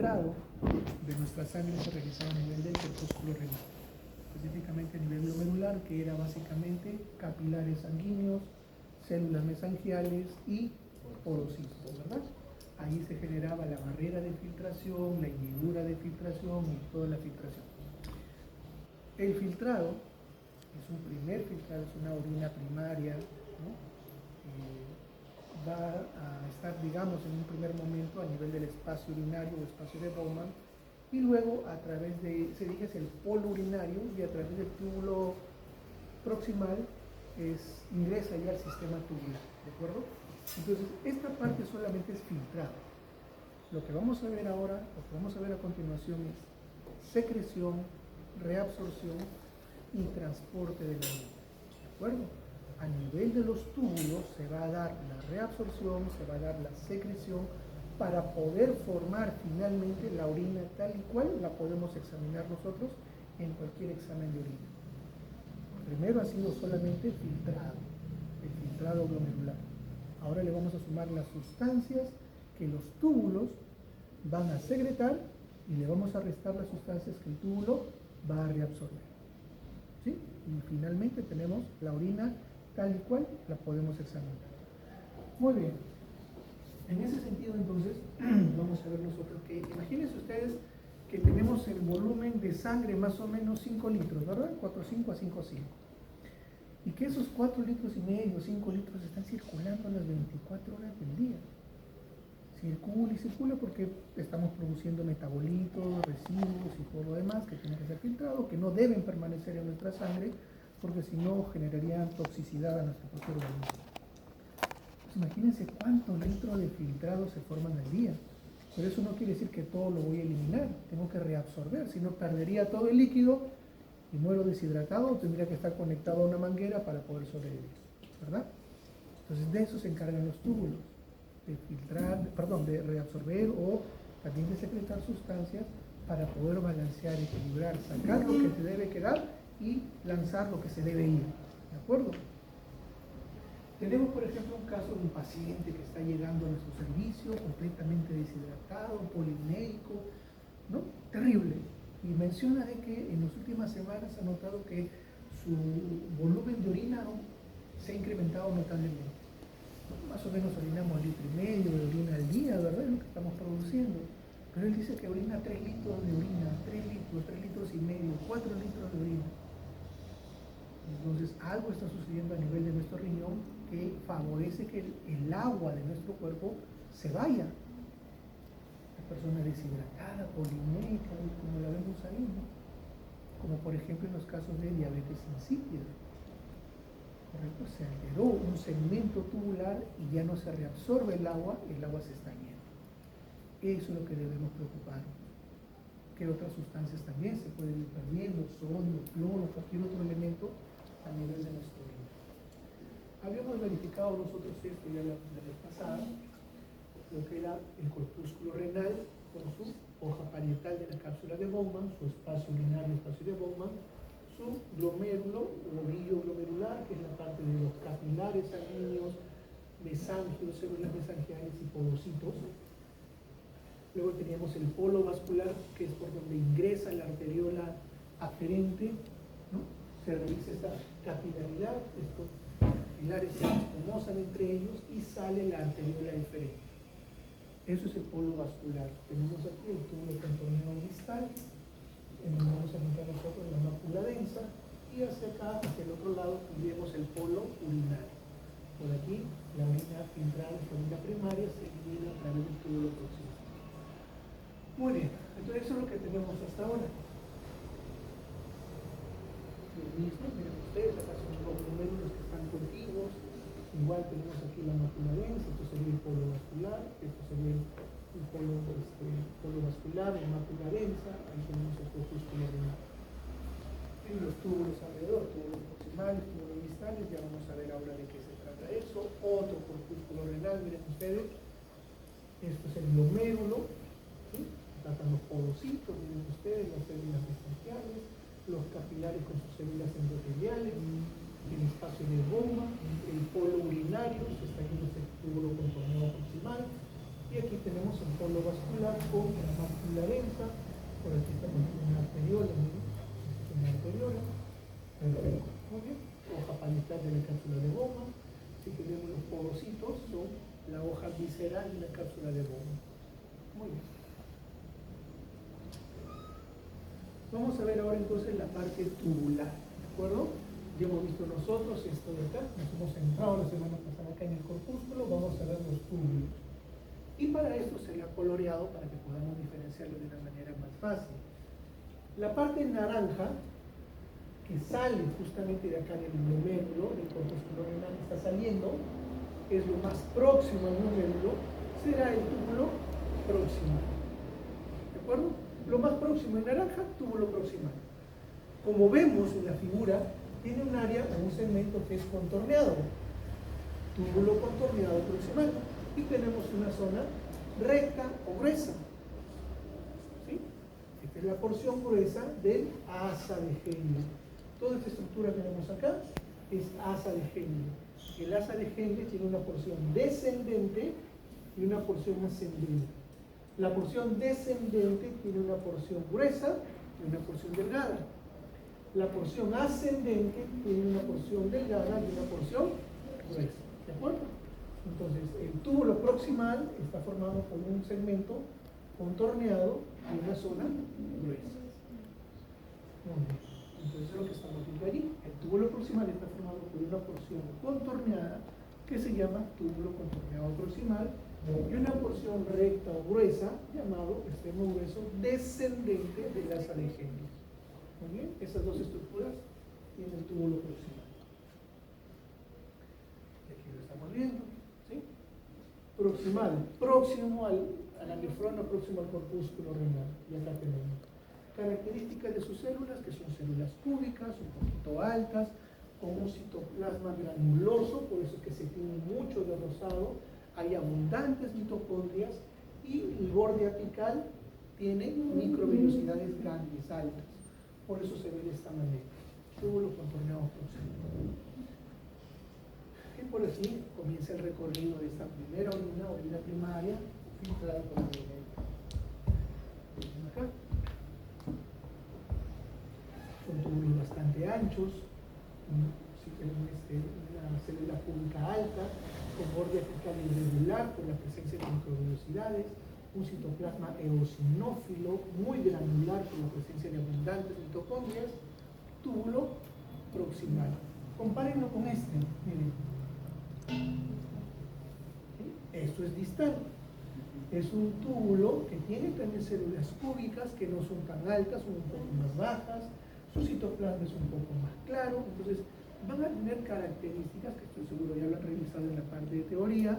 filtrado de nuestra sangre se realizaba a nivel del corpúsculo renal, específicamente a nivel glomerular, que era básicamente capilares sanguíneos, células mesangiales y porocitos, ¿verdad? Ahí se generaba la barrera de filtración, la hendidura de filtración y toda la filtración. El filtrado es un primer filtrado, es una orina primaria, ¿no? Va a estar, digamos, en un primer momento a nivel del espacio urinario o espacio de Bowman, y luego a través de, se dice es el polo urinario, y a través del túbulo proximal ingresa ya al sistema tubular, ¿de acuerdo? Entonces, esta parte solamente es filtrado. Lo que vamos a ver ahora, lo que vamos a ver a continuación es secreción, reabsorción y transporte de la orina, ¿de acuerdo? A nivel de los túbulos se va a dar la reabsorción, se va a dar la secreción para poder formar finalmente la orina tal y cual la podemos examinar nosotros en cualquier examen de orina. Primero ha sido solamente filtrado, el filtrado glomerular. Ahora le vamos a sumar las sustancias que los túbulos van a secretar y le vamos a restar las sustancias que el túbulo va a reabsorber, ¿sí? Y finalmente tenemos la orina tal y cual la podemos examinar. Muy bien. En ese sentido, entonces, vamos a ver nosotros que, imagínense ustedes que tenemos el volumen de sangre más o menos 5 litros, ¿verdad? 4,5 a 5,5. Y que esos 4,5 litros, 5 litros están circulando las 24 horas del día. Circula y circula porque estamos produciendo metabolitos, residuos y todo lo demás que tienen que ser filtrados, que no deben permanecer en nuestra sangre, porque si no generarían toxicidad a nuestro propio organismo. Pues imagínense cuántos litros de filtrado se forman al día. Pero eso no quiere decir que todo lo voy a eliminar, tengo que reabsorber, si no perdería todo el líquido y muero deshidratado, o tendría que estar conectado a una manguera para poder sobrevivir, ¿verdad? Entonces de eso se encargan los túbulos, de filtrar, perdón, de reabsorber o también de secretar sustancias para poder balancear, equilibrar, sacar lo que se debe quedar y lanzar lo que se debe ir, ¿de acuerdo? Tenemos, por ejemplo, un caso de un paciente que está llegando a nuestro servicio completamente deshidratado, polinéico, ¿no? Terrible. Y menciona de que en las últimas semanas ha notado que su volumen de orina, ¿no?, se ha incrementado notablemente. Más o menos orinamos 1,5 litros de orina al día, ¿verdad? Es lo que estamos produciendo. Pero él dice que orina 3 litros de orina, 3 litros, 3,5 litros, 4 litros de orina. Entonces, algo está sucediendo a nivel de nuestro riñón que favorece que el agua de nuestro cuerpo se vaya. La persona deshidratada, polinémica, como la vemos ahí, ¿no? Como por ejemplo en los casos de diabetes insípida. ¿Correcto? Se alteró un segmento tubular y ya no se reabsorbe el agua se está yendo. Eso es lo que debemos preocuparnos. Que otras sustancias también se pueden ir perdiendo, sodio, cloro, cualquier otro elemento a nivel de nuestro orina. Habíamos verificado nosotros esto ya la vez pasada, lo que era el corpúsculo renal con su hoja parietal de la cápsula de Bowman, su espacio urinario, espacio de Bowman, su glomérulo o ovillo glomerular, que es la parte de los capilares sanguíneos, mesangios, células mesangiales y podocitos. Luego teníamos el polo vascular, que es por donde ingresa la arteriola aferente, ¿no? Se realiza esta capilaridad, estos capilares se espumosan entre ellos y sale la arteriola eferente. Eso es el polo vascular. Tenemos aquí el túbulo contorneo distal, en donde vamos a encontrar nosotros la mácula densa, y hacia acá, hacia el otro lado, tendríamos el polo urinario. Por aquí, la orina filtrada, la orina primaria, se elimina a través del túbulo proximal. Muy bien, entonces eso es lo que tenemos hasta ahora. Lo mismo, miren ustedes, acá son los glomérulos que están contiguos. Igual tenemos aquí la mácula densa, esto sería el polo vascular, esto sería el polo vascular, la mácula densa, ahí tenemos el corpúsculo renal. Y los túbulos alrededor, túbulos proximales, túbulos distales, ya vamos a ver ahora de qué se trata eso. Otro corpúsculo renal, miren ustedes, esto es el glomérulo, ¿sí? Tratan los podocitos, miren ustedes, las células mesangiales, los capilares con sus células endoteliales, el espacio de Bowman, el polo urinario, se está yendo este túbulo contorneo proximal, y aquí tenemos el polo vascular con la mácula corteza, por aquí estamos en una arteriola, miren, es una arteriola, perfecto, muy bien, hoja palital de la cápsula de goma, si tenemos los porocitos son la hoja visceral y la cápsula de goma, muy bien. Vamos a ver ahora entonces la parte tubular, ¿de acuerdo? Ya hemos visto nosotros esto de acá, nos hemos centrado la semana pasada acá en el corpúsculo, vamos a ver los túbulos. Y para esto se le ha coloreado para que podamos diferenciarlo de una manera más fácil. La parte naranja, que sale justamente de acá del glomérulo, del corpúsculo renal, está saliendo, es lo más próximo al glomérulo, será el túbulo proximal. ¿De acuerdo? Lo más próximo en naranja, túbulo proximal. Como vemos en la figura, tiene un área o un segmento que es contorneado, túbulo contorneado proximal, y tenemos una zona recta o gruesa. ¿Sí? Esta es la porción gruesa del asa de Henle. Toda esta estructura que vemos acá es asa de Henle. El asa de Henle tiene una porción descendente y una porción ascendente. La porción descendente tiene una porción gruesa y una porción delgada. La porción ascendente tiene una porción delgada y una porción gruesa. ¿De acuerdo? Entonces, el túbulo proximal está formado por un segmento contorneado y una zona gruesa. Muy bien. Entonces, es lo que estamos viendo allí. El túbulo proximal está formado por una porción contorneada que se llama túbulo contorneado proximal y una porción recta o gruesa llamado extremo grueso descendente del asa de Henle. Muy bien, esas dos estructuras tienen el túbulo proximal. Y aquí lo estamos viendo, ¿sí? Proximal, próximo a la nefrona, próximo al corpúsculo renal. Y acá tenemos características de sus células, que son células cúbicas, un poquito altas, con un citoplasma granuloso, por eso es que se tiene mucho de rosado, hay abundantes mitocondrias y el borde apical tiene microvellosidades grandes, altas. Por eso se ve de esta manera. Túbulo contorneado proximal. Y por así comienza el recorrido de esta primera orina primaria, filtrada por el glomérulo. Acá. Son túbulos bastante anchos, si tenemos una célula púbica alta, con borde apical irregular por la presencia de microvellosidades, un citoplasma eosinófilo muy granular por la presencia de abundantes mitocondrias, túbulo proximal. Compárenlo con este, miren. Esto es distal. Es un túbulo que tiene también células cúbicas que no son tan altas, son un poco más bajas, su citoplasma es un poco más claro, entonces van a tener características que estoy seguro ya lo han revisado en la parte de teoría,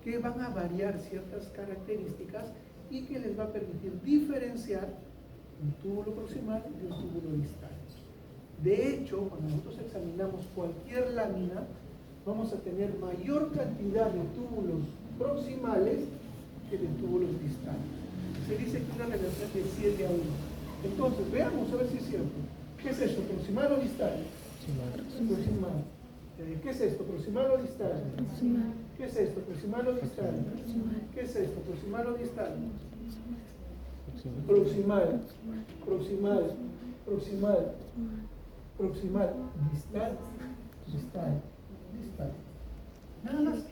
que van a variar ciertas características y que les va a permitir diferenciar un túbulo proximal de un túbulo distal. De hecho, cuando nosotros examinamos cualquier lámina, vamos a tener mayor cantidad de túbulos proximales que de túbulos distales. Se dice que una relación de 7 a 1. Entonces, veamos a ver si es cierto. ¿Qué es esto? ¿Proximal o distal? Proximal. ¿Qué es esto? ¿Proximal o distal? Proximal. ¿Qué es esto? ¿Proximal o distal? ¿Qué es esto? ¿Proximal o distal? Proximal. Proximal. Proximal. Proximal. Distal. Distal. Distal. Nada más.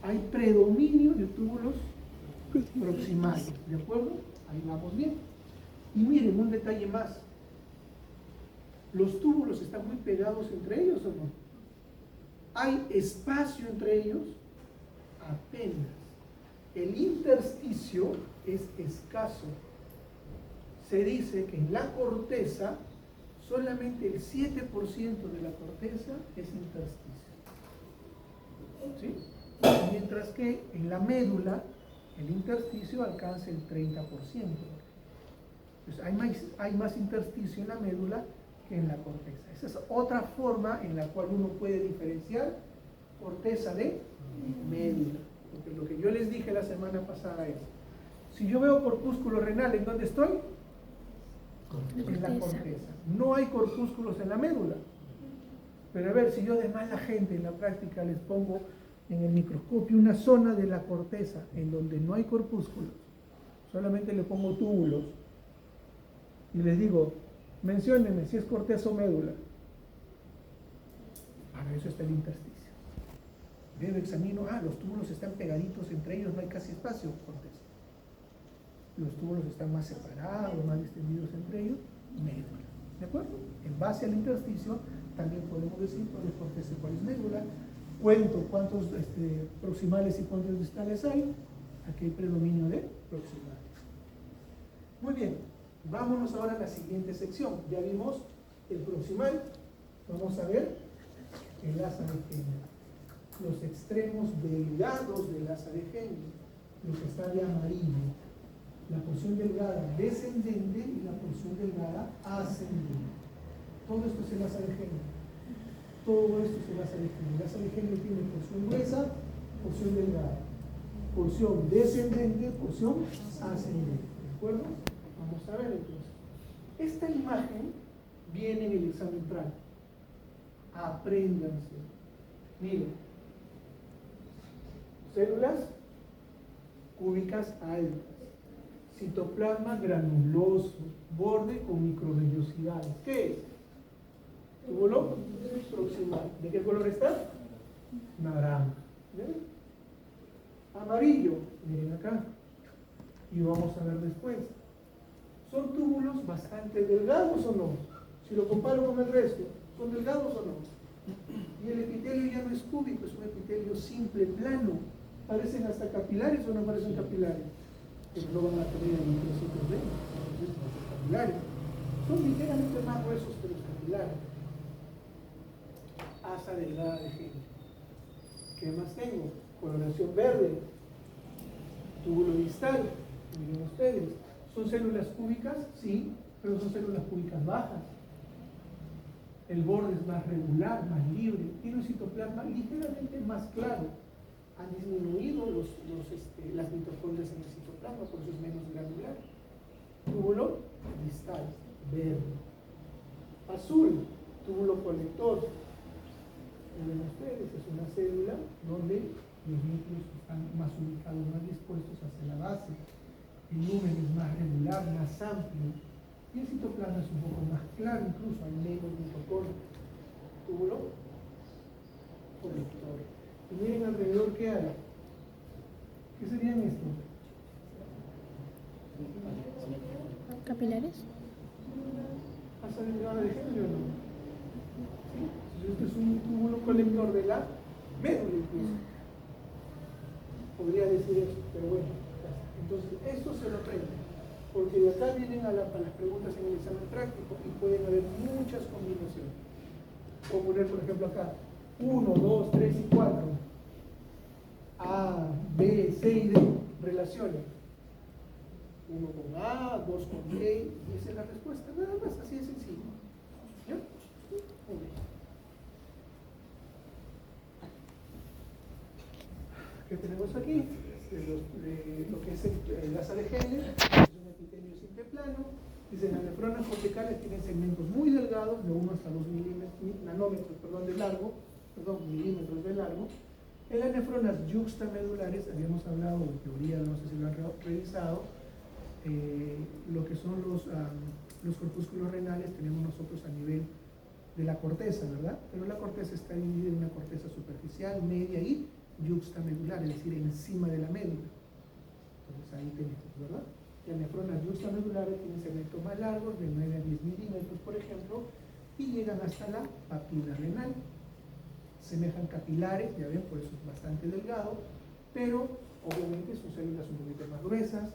Hay predominio de túbulos proximales. ¿De acuerdo? Ahí vamos bien. Y miren, un detalle más. ¿Los túbulos están muy pegados entre ellos o no? ¿Hay espacio entre ellos? Apenas. El intersticio es escaso. Se dice que en la corteza solamente el 7% de la corteza es intersticio. ¿Sí? Mientras que en la médula el intersticio alcanza el 30%. Entonces hay más intersticio en la médula que en la corteza. Esa es otra forma en la cual uno puede diferenciar corteza de médula. Porque lo que yo les dije la semana pasada es, si yo veo corpúsculo renal, ¿en dónde estoy? En la corteza. No hay corpúsculos en la médula. Pero a ver, si yo de mala gente en la práctica les pongo en el microscopio una zona de la corteza en donde no hay corpúsculos, Solamente le pongo túbulos y les digo, menciónenme si es corteza o médula. Para eso está el intersticio. Veo, examino, los túbulos están pegaditos entre ellos, no hay casi espacio, corteza. Los túbulos están más separados, más extendidos entre ellos, médula. ¿De acuerdo? En base al intersticio, también podemos decir cuál es corteza y cuál es médula. Cuento cuántos proximales y cuántos distales hay. Aquí hay predominio de proximales. Muy bien, vámonos ahora a la siguiente sección. Ya vimos el proximal. Vamos a ver el asa de Henle. Los extremos delgados del asa de Henle, lo que está de amarillo. La porción delgada descendente y la porción delgada ascendente. Todo esto es el asa de Henle. Todo esto es el asa de Henle. El asa de Henle tiene porción gruesa, porción delgada. Porción descendente, porción ascendente. ¿De acuerdo? Vamos a ver entonces. Esta imagen viene en el examen práctico. Apréndanse. Miren. Células cúbicas altas. Citoplasma granuloso. Borde con microvellosidades. ¿Qué es? Túbulo proximal. ¿De qué color está? Naranja. ¿Ven? Amarillo, miren acá, y vamos a ver después. ¿Son túbulos bastante delgados o no? Si lo comparo con el resto, ¿son delgados o no? Y el epitelio ya no es cúbico, es un epitelio simple, plano. ¿Parecen hasta capilares o no parecen capilares? Pero no van a tener microcitos de capilares. Son ligeramente más gruesos que los capilares. Asa delgada de Henle. ¿Qué más tengo? Coloración verde, túbulo distal, miren ustedes, ¿son células cúbicas? Sí, pero son células cúbicas bajas. El borde es más regular, más libre, tiene un citoplasma ligeramente más claro. Han disminuido las mitocondrias en el citoplasma, por eso es menos granular. Túbulo distal, verde. Azul, túbulo colector. Miren ustedes, es una célula donde los núcleos están más ubicados, más dispuestos hacia la base. El lumen es más regular, más amplio. Y el citoplasma es un poco más claro, incluso hay menos mitocondrias. Túbulo colector. Y miren alrededor qué hay. ¿Qué serían estos? ¿Capilares? ¿Asa delgada de Henle o no? ¿Sí? Este es un túbulo colector de la médula incluso. Podría decir eso, pero bueno. Entonces, esto se lo aprende, porque de acá vienen a las preguntas en el examen práctico y pueden haber muchas combinaciones. O poner, por ejemplo, acá 1, 2, 3 y 4. A, B, C y D. Relaciones. 1 con A, 2 con B, y esa es la respuesta. Nada más, así de sencillo. ¿Ya? Muy bien. ¿Qué tenemos aquí? Lo que es el asa de Henle, es un epitelio simple plano. Dice, las nefronas corticales tienen segmentos muy delgados, de 1 hasta 2 nanómetros de largo, milímetros de largo. En las nefronas yuxtamedulares, habíamos hablado de teoría, no sé si lo han revisado, lo que son los corpúsculos renales tenemos nosotros a nivel de la corteza, ¿verdad? Pero la corteza está dividida en una corteza superficial, media y yuxtamedular, es decir, encima de la médula. Entonces ahí tenemos, ¿verdad? Las nefronas yuxtamedulares tienen segmentos más largos, de 9 a 10 milímetros, por ejemplo, y llegan hasta la papila renal. Semejan capilares, ya ven, por eso es bastante delgado, pero obviamente son células un poquito más gruesas,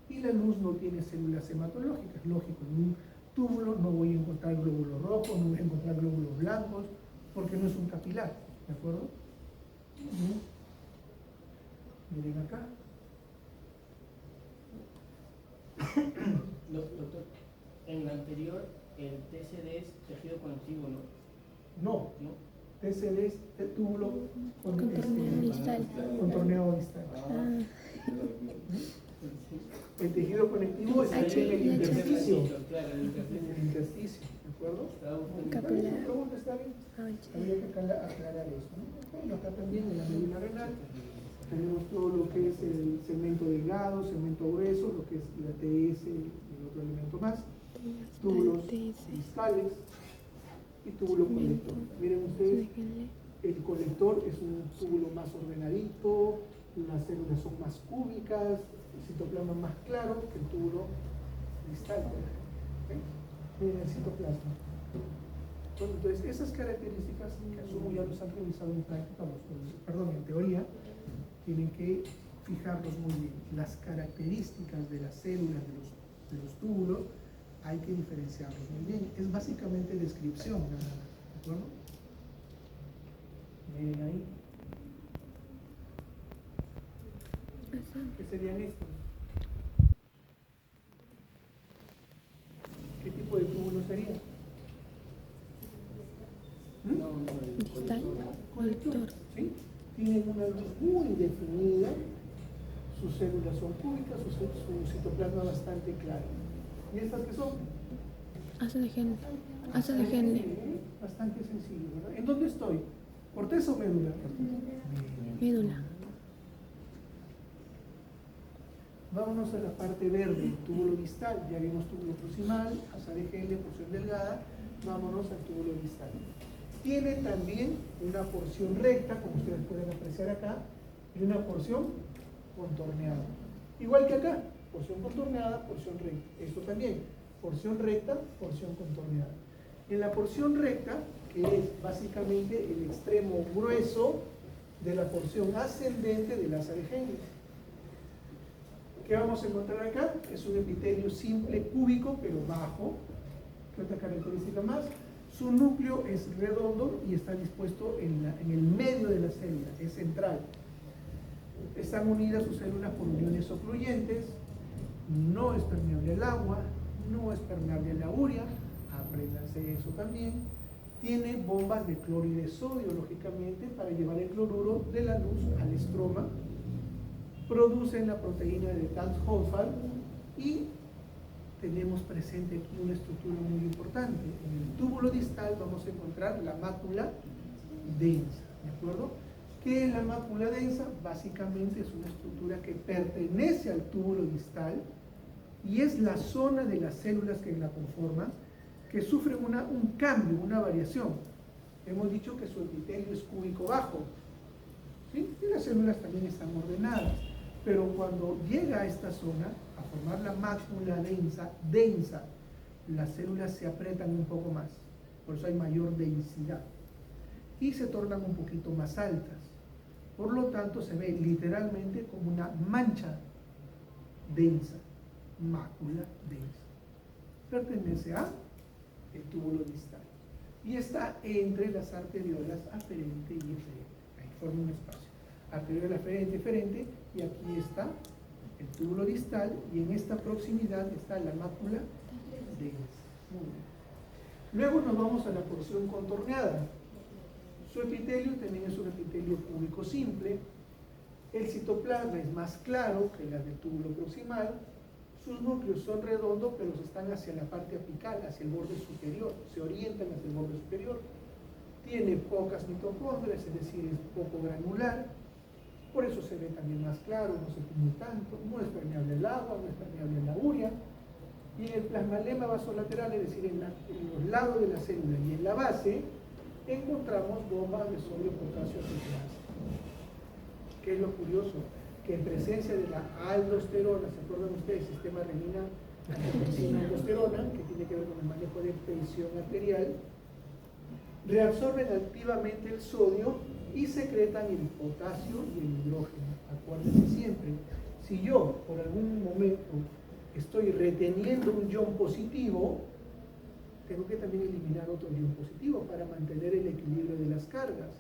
y la luz no tiene células hematológicas. Lógico, en un túbulo no voy a encontrar glóbulos rojos, no voy a encontrar glóbulos blancos, porque no es un capilar, ¿de acuerdo? Miren acá. Doctor, en la anterior el TCD es tejido conectivo, ¿no? No. ¿No? TCD es túbulo Contorneado distal. Contorneado distal. El tejido conectivo es el intersticio. Claro, el intersticio. El intersticio, ¿de acuerdo? Capilar. ¿La pregunta está bien? Habría que aclarar eso, ¿no? Bueno, acá también en la médula renal Tenemos todo lo que es el segmento delgado, segmento grueso, lo que es la TS y el otro elemento más, túbulos distales y túbulo colector. Miren ustedes, el colector es un túbulo más ordenadito, las células son más cúbicas, el citoplasma más claro que el túbulo distal, por ejemplo. Miren el citoplasma. Bueno, entonces, esas características que asumo ya los han revisado en práctica, en teoría, tienen que fijarlos muy bien. Las características de las células de los túbulos hay que diferenciarlos muy bien. Es básicamente descripción, ¿de acuerdo? Miren ahí. ¿Qué serían estos? ¿Qué tipo de túbulo sería? Distal, colector. ¿Sí? Tienen una luz muy definida, sus células son cúbicas, su citoplasma bastante claro. ¿Y estas qué son? Asa de Henle. Bastante sencillo, ¿verdad? ¿En dónde estoy? ¿Corteza o médula? Médula. Vámonos a la parte verde, túbulo distal. Ya vimos túbulo proximal, asa de Henle, porción delgada. Vámonos al túbulo distal. Tiene también una porción recta, como ustedes pueden apreciar acá, y una porción contorneada. Igual que acá, porción contorneada, porción recta. Esto también, porción recta, porción contorneada. En la porción recta, que es básicamente el extremo grueso de la porción ascendente del asa de Henle. ¿Qué vamos a encontrar acá? Es un epitelio simple cúbico, pero bajo. ¿Qué otra característica más? Su núcleo es redondo y está dispuesto en el medio de la célula, es central. Están unidas sus células por uniones ocluyentes, no es permeable al agua, no es permeable a la urea, apréndanse eso también. Tiene bombas de cloro y de sodio, lógicamente, para llevar el cloruro de la luz al estroma. Producen la proteína de Tans-Hofal y tenemos presente aquí una estructura muy importante. En el túbulo distal vamos a encontrar la mácula densa, ¿de acuerdo? ¿Qué es la mácula densa? Básicamente es una estructura que pertenece al túbulo distal y es la zona de las células que la conforman que sufren un cambio, una variación. Hemos dicho que su epitelio es cúbico bajo, ¿sí? Y las células también están ordenadas. Pero cuando llega a esta zona, a formar la mácula densa, las células se apretan un poco más, por eso hay mayor densidad, y se tornan un poquito más altas. Por lo tanto, se ve literalmente como una mancha densa, mácula densa. Pertenece a el túbulo distal. Y está entre las arteriolas aferente y eferente. Ahí forma un espacio. Arteriola aferente, eferente, y aquí está el túbulo distal, y en esta proximidad está la mácula densa. Muy bien. Luego nos vamos a la porción contorneada. Su epitelio también es un epitelio cúbico simple. El citoplasma es más claro que la del túbulo proximal. Sus núcleos son redondos, pero están hacia la parte apical, hacia el borde superior, se orientan hacia el borde superior. Tiene pocas mitocondrias, es decir, es poco granular, por eso se ve también más claro, no se tiñe tanto, no es permeable al agua, no es permeable a la urea. Y en el plasmalema vasolateral, es decir, en los lados de la célula y en la base, encontramos bombas de sodio, potasio, acetilasa. ¿Qué es lo curioso? Que en presencia de la aldosterona, ¿se acuerdan ustedes? Sistema renina, aldosterona, que tiene que ver con el manejo de presión arterial, reabsorben activamente el sodio y secretan el potasio y el hidrógeno. Acuérdense siempre, si yo por algún momento estoy reteniendo un ion positivo, tengo que también eliminar otro ion positivo para mantener el equilibrio de las cargas.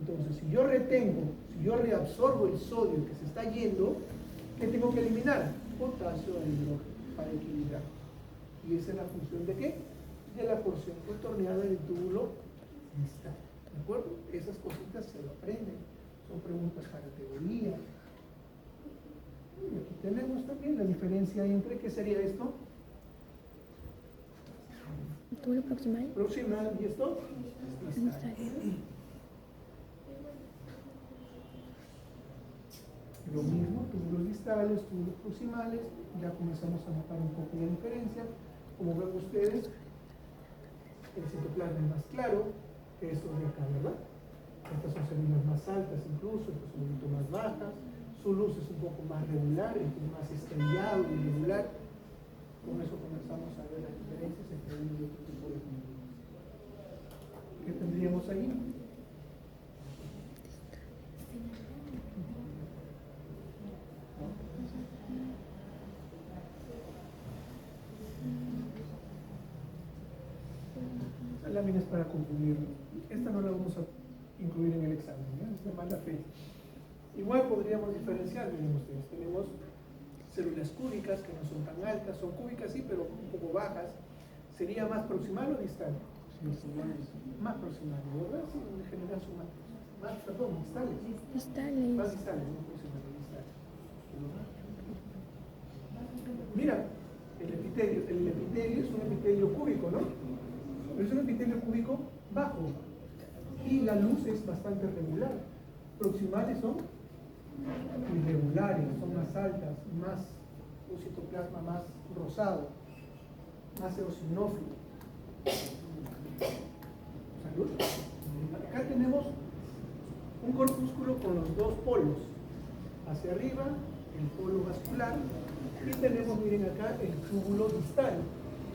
Entonces, si yo retengo, si yo reabsorbo el sodio que se está yendo, ¿qué tengo que eliminar? Potasio e hidrógeno para equilibrar. ¿Y esa es la función de qué? De la porción contorneada del túbulo distal. ¿De acuerdo? Esas cositas se lo aprenden. Son preguntas para teoría. Y aquí tenemos también la diferencia entre, ¿qué sería esto? Túbulo proximal. Proximal, ¿y esto? Distal. Lo mismo, túbulos distales, túbulos proximales, ya comenzamos a notar un poco la diferencia. Como ven ustedes, el citoplasma es más claro que estos de acá, ¿verdad? Estas son células más altas incluso, estas son un poquito más bajas. Su luz es un poco más regular, es más estrellado y irregular. Con eso comenzamos a ver las diferencias entre uno y otro tipo de túbulos. ¿Qué tendríamos ahí? Esta lámina es para concluir. Esta no la vamos a incluir en el examen, ¿eh? Es de mala fe. Igual podríamos diferenciar, miren ustedes, tenemos células cúbicas que no son tan altas, son cúbicas sí, pero un poco bajas. ¿Sería más proximal o distal? Más proximal, ¿verdad? Sí, en general son perdón, distales. Distales. Más distales, no proximales, distales. Mira, el epitelio es un epitelio cúbico, ¿no? Pero es un epitelio cúbico bajo. Y la luz es bastante regular. Proximales son irregulares, son más altas, más un citoplasma más rosado, más eosinófilo. Salud. Acá tenemos un corpúsculo con los dos polos. Hacia arriba, el polo vascular, y tenemos, miren acá, el túbulo distal,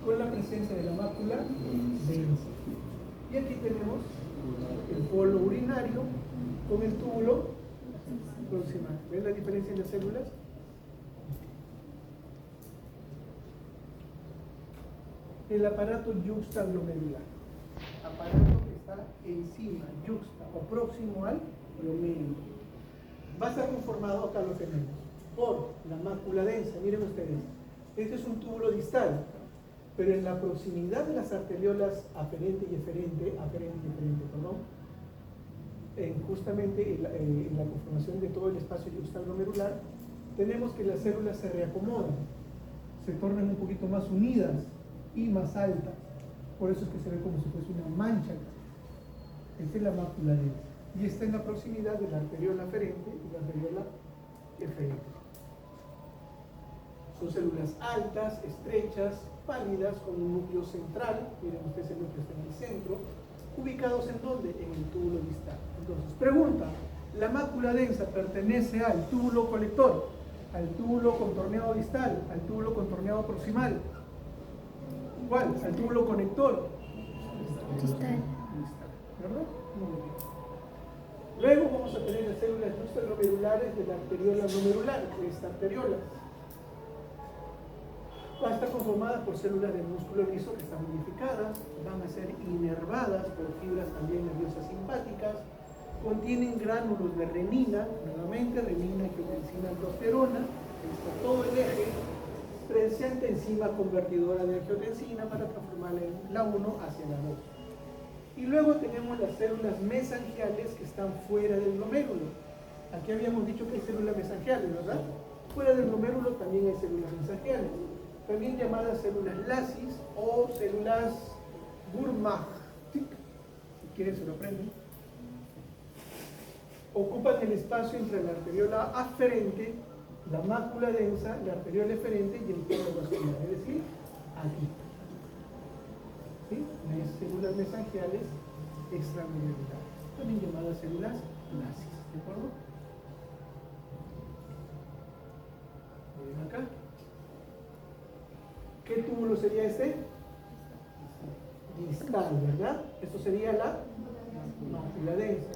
con la presencia de la mácula densa. Y aquí tenemos el polo urinario con el túbulo proximal. ¿Ven la diferencia en las células? El aparato yuxtaglomerular. Aparato que está encima, yuxta o próximo al glomérulo. Va a estar conformado, acá lo tenemos, por la mácula densa. Miren ustedes, este es un túbulo distal, pero en la proximidad de las arteriolas aferente y eferente, justamente en la conformación de todo el espacio yuxtaglomerular, tenemos que las células se reacomodan, se tornan un poquito más unidas y más altas. Por eso es que se ve como si fuese una mancha. Esta es la mácula densa. Y está en la proximidad de la arteriola aferente y la arteriola eferente. Son células altas, estrechas, pálidas, con un núcleo central. Miren ustedes, el núcleo está en el centro. ¿Ubicados en dónde? En el túbulo distal. Entonces, pregunta, ¿la mácula densa pertenece al túbulo colector, al túbulo contorneado distal, al túbulo contorneado proximal? ¿Cuál? ¿Al túbulo conector? Distal. ¿Verdad? Muy bien. Luego vamos a tener las células yuxtaglomerulares de la arteriola glomerular, de esta arteriola. Va a estar conformada por células del músculo liso que están modificadas, van a ser inervadas por fibras también nerviosas simpáticas, contienen gránulos de renina, nuevamente renina, angiotensina, aldosterona, está todo el eje, presenta enzima convertidora de angiotensina para transformarla en la 1 hacia la 2. Y luego tenemos las células mesangiales que están fuera del glomérulo. Aquí habíamos dicho que hay células mesangiales, ¿verdad? Fuera del glomérulo también hay células mesangiales, también llamadas células lasis o células Burmach. Si quieren se lo aprenden. Ocupan el espacio entre la arteriola aferente, la mácula densa, la arteriola eferente y el polo vascular, es decir, aquí. ¿Sí? Células mesangiales extramedullares, también llamadas células lasis, ¿de acuerdo? Miren acá. ¿Qué túbulo sería este? Distal, ¿verdad? Esto sería la mácula densa.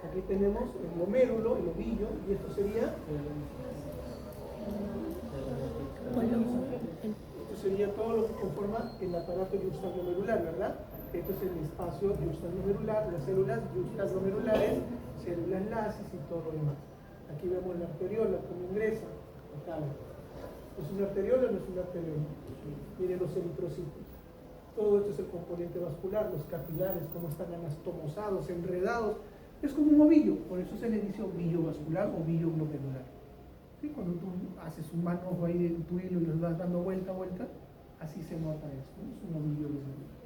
Aquí tenemos el glomérulo, el ovillo, y esto sería esto sería todo lo que conforma el aparato yuxtaglomerular, ¿verdad? Esto es el espacio yuxtaglomerular, las células yuxtaglomerulares, células lasis y todo lo demás. Aquí vemos la arteriola, cómo ingresa. Acá. ¿Es una arteriola o no es una arteriola? Miren los eritrocitos. Todo esto es el componente vascular, los capilares, cómo están anastomosados, enredados. Es como un ovillo, por eso se le dice ovillo vascular o ovillo glomerular. ¿Sí? Cuando tú haces un manojo ahí de tu hilo y lo vas dando vuelta a vuelta, así se nota esto, ¿no? Es un ovillo glomerular.